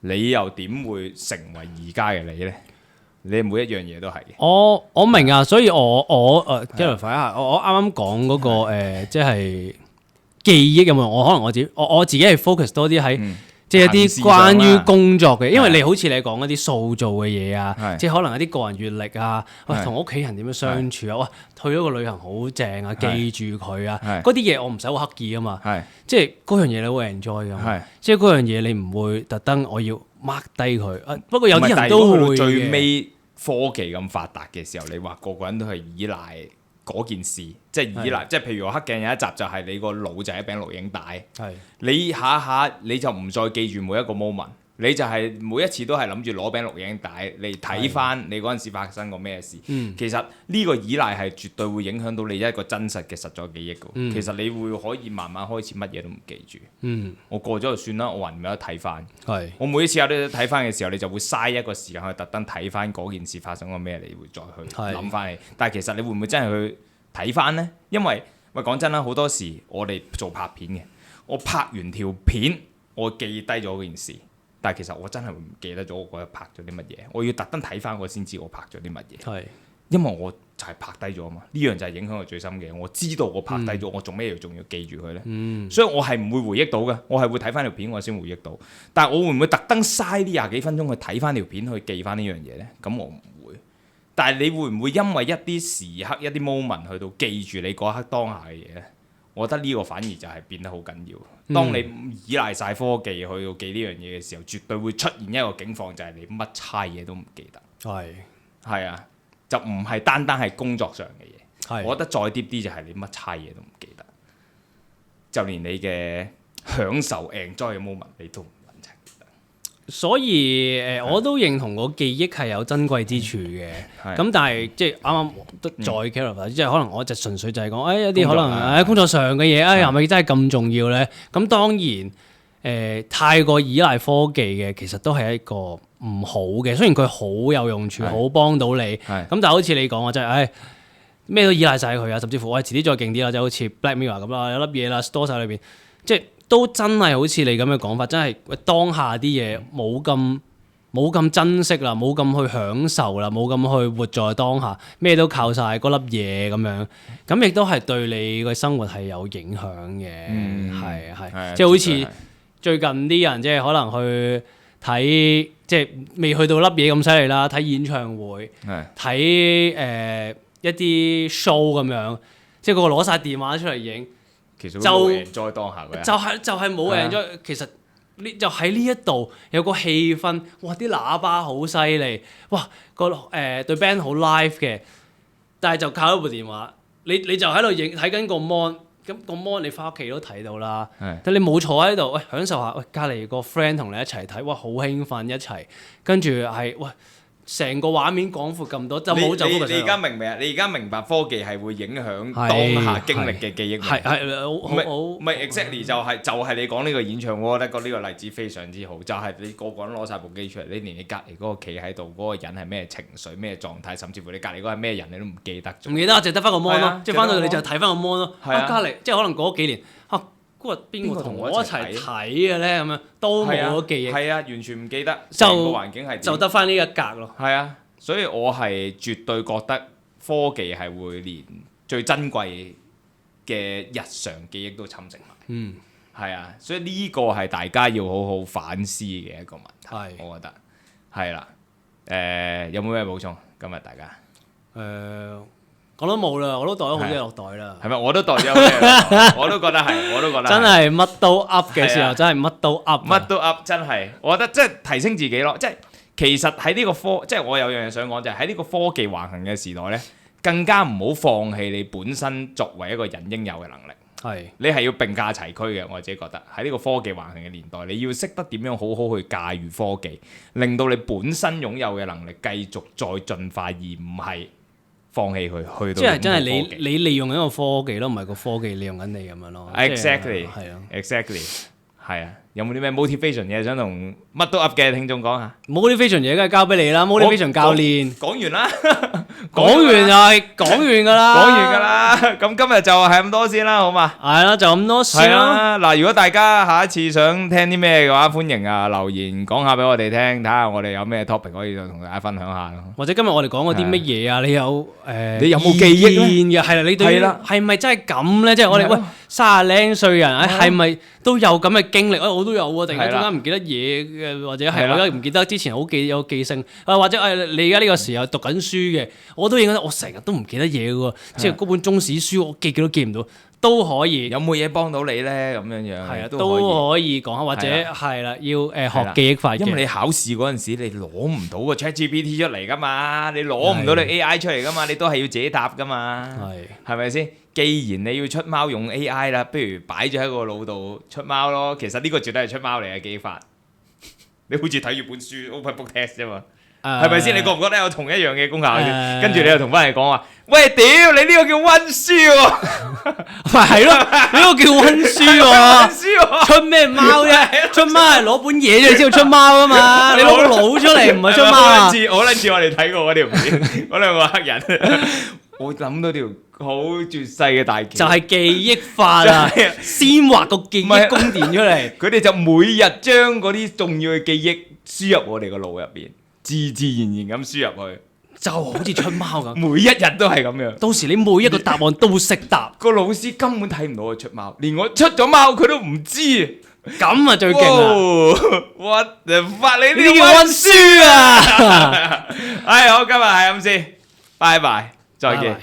你又點會成為而家嘅你呢？你每一樣嘢都係。
我明啊，所以我一下，我啱啱講嗰個即係記憶咁啊。我可能我自己係 focus 多啲喺。即係一啲關於工作嘅，因為你好似你講一啲塑造嘅嘢啊，即係可能一啲個人閲歷啊，同屋企人點樣相處啊，去咗個旅行好正啊，記住佢啊，嗰啲嘢我唔使好刻意啊嘛，即係嗰樣嘢你會 enjoy 㗎，即係嗰樣嘢你唔會特登我要 mark 低佢。不過有啲人都會
最尾科技咁發達嘅時候，你話個個人都係依賴嗰件事，即係依賴，即係譬如我黑鏡有一集就係你個腦就係一餅錄影帶，你下下你就唔再記住每一個 moment，你就係每一次都係諗住攞餅錄影帶嚟睇翻你嗰陣時發生過咩事。其實呢個依賴係絕對會影響到你一個真實嘅實在記憶㗎。其實你會可以慢慢開始乜嘢都唔記住。我過咗就算啦，我還唔有得睇翻。我每一次有得睇翻嘅時候，你就會嘥一個時間去特登睇翻嗰件事發生過咩，你會再去諗翻起。但係其實你會唔會真係去睇翻呢？因為喂講真啦，好多時我哋做拍片嘅，我拍完條片我記低咗嗰件事，但係其實我真係唔記得咗我嗰日拍咗啲乜嘢，我要特登睇翻我先知我拍咗啲乜嘢。
係，
因為我就係拍低咗啊嘛，呢樣就係影響我最深嘅。我知道我拍低咗，我做咩仲要記住佢呢？所以我係唔會回憶到嘅，我係會睇翻條片我先回憶到。但係我會唔會特登嘥呢廿幾分鐘去睇翻條片去記翻呢樣嘢呢？咁我唔會。但係你會唔會因為一啲時刻、一啲 moment 去到記住你嗰刻當下嘅嘢呢？我覺得呢個反而就係變得好緊要。當你依賴晒科技去到記呢樣嘢嘅時候，絕對會出現一個境況，就係你乜差嘢都唔記得。係啊。就唔係單單係工作上嘅嘢，我覺得再 deep 啲就係你乜差嘢都唔記得，就連你嘅享受 enjoy 嘅 moment 你都唔揾齊記得。
所以我都認同個記憶係有珍貴之處嘅。咁但係即係啱啱再 clarify，即係可能我就純粹就係講一啲可能工作上嘅嘢，係咪真係咁重要咧？咁當然太過依賴科技嘅，其實都係一個唔好嘅。雖然佢好有用處，好幫到你，咁但係好似你講啊，真係咩都依賴晒佢啊，甚至乎我遲啲再勁啲啦，就好似 Black Mirror 咁啦，有粒嘢啦 store 晒裏邊，即係都真係好似你咁嘅講法，真係當下啲嘢冇咁珍惜啦，冇咁去享受啦，冇咁去活在當下，咩都靠晒嗰粒嘢咁樣，咁亦都係對你嘅生活係有影響嘅，係，即係好似最近啲人即係可能去睇，即係未去到粒嘢咁犀利啦，睇演唱會，睇一啲 show 咁樣，即係個個攞晒電話出嚟影，
其實都冇 enjoy 當下嘅，
就係冇 enjoy。其實你就喺呢一度有個氣氛，哇！啲喇叭好犀利，哇！對 band 好 live 嘅，但係就靠一部電話，你就喺度影睇緊個 mon。咁個 mon 你翻屋企都睇到啦，但你冇坐喺度，喂享受下，喂隔離個 friend 同你一齊睇，哇好興奮一齊，跟住係喂成個畫面廣闊咁多，就冇就嗰個。你而家明唔明啊？你而家明白科技係會影響當下經歷嘅記憶。係唔係 exactly 就係你講呢個演唱會，我覺得呢個例子非常之好，就係你個個人攞晒部機出嚟，你連你隔離嗰個企喺度嗰個人係咩情緒、咩狀態，甚至乎你隔離嗰個係咩人，你都唔記得咗。唔記得，淨係得翻個 mon 咯，即係翻到去你就睇翻個 mon 咯。隔離即係可能過咗幾年，嗰日邊個同我一齊睇嘅咧？咁樣都冇咗記憶。係啊，完全唔記得。成個環境係就得翻呢一格咯。係啊，所以我係絕對覺得科技係會連最珍貴嘅日常記憶都侵蝕埋。係啊，所以呢個係大家要好好反思嘅一個問題。我覺得係啦。有冇咩補充？今日大家我都冇啦，我都袋咗好多嘢落袋啦。係咪？我都袋咗好多嘢落袋，我都覺得係，真係乜都 up 嘅時候，真係乜都 up，乜都 up，真係。我覺得即係提升自己咯，即係其實喺呢個即係我有樣嘢想講，就係喺呢個科技橫行嘅時代咧，更加唔好放棄你本身作為一個人應有嘅能力。你係要並駕齊驅嘅。我自己覺得喺呢個科技橫行嘅年代，你要識得點樣好好去駕馭科技，令到你本身擁有嘅能力繼續再進化，而唔係放棄佢，去到即係真係你利用緊個科技咯，唔係個科技利用緊你咁樣咯。Exactly，係啊 ，exactly，係啊。有冇啲咩 motivation 嘢想同乜都 up 嘅聽眾講下？motivation 嘢梗係交俾你啦 ，motivation 教練。講完啦，講完就係講完㗎啦，講完㗎啦。咁今日就係咁多先啦，好嘛？係啦，就咁多先啦。嗱，如果大家下一次想聽啲咩嘅話，歡迎留言講下俾我哋聽，睇下我哋有咩 topic 可以同大家分享下咯。或者今日我哋講過啲乜嘢啊？你有冇記憶咧？係啦，你對係咪真係咁咧？即係我哋喂30零歲人，係咪都有咁嘅經歷？我都有喎，突然間中間唔記得嘢嘅，或者係我而家唔記得之前有記性，或者你而家呢個時候讀緊書嘅，我都認得我成日都唔記得嘢嘅喎，即係嗰本中史書我記都記唔到，都可以。有冇嘢幫到你咧？咁樣樣係啊，都可以講下，或者係啦，要學記憶法。因為你考試嗰陣時，你攞唔到個 ChatGPT 出嚟噶嘛，你攞唔到你 AI 出嚟噶嘛，你都係要自己答噶嘛，係咪先？既然你要出貓用 AI 啦，不如擺咗喺個腦度出貓咯。其實呢個絕對係出貓嚟嘅記法。你好似睇住本書 open book test 啫嘛，
係咪先？你覺唔覺得有同一樣嘅功效先？跟住你又同翻嚟講話，喂，屌你呢個叫溫書喎，
咪係咯，呢個叫溫書喎，出咩貓啫？出貓係攞本嘢你先到出貓啊嘛，你攞個腦出嚟唔係出貓啊！
好撚似我哋睇過嗰條片，嗰兩個黑人，我諗到條好絕世嘅大橋，
就係記憶法啊！先畫個記憶宮殿出嚟，
佢哋就每日將嗰啲重要嘅記憶輸入我哋個腦入邊，自然咁輸入去。
就好似出貓咁，
每一日都係咁樣。
到時你每一個答案都識答，
個老師根本睇唔到我出貓，連我出咗貓佢都唔知。
咁啊最勁啊！
我發你
呢啲叫溫書啊！
好，今日係咁先，拜拜，再見。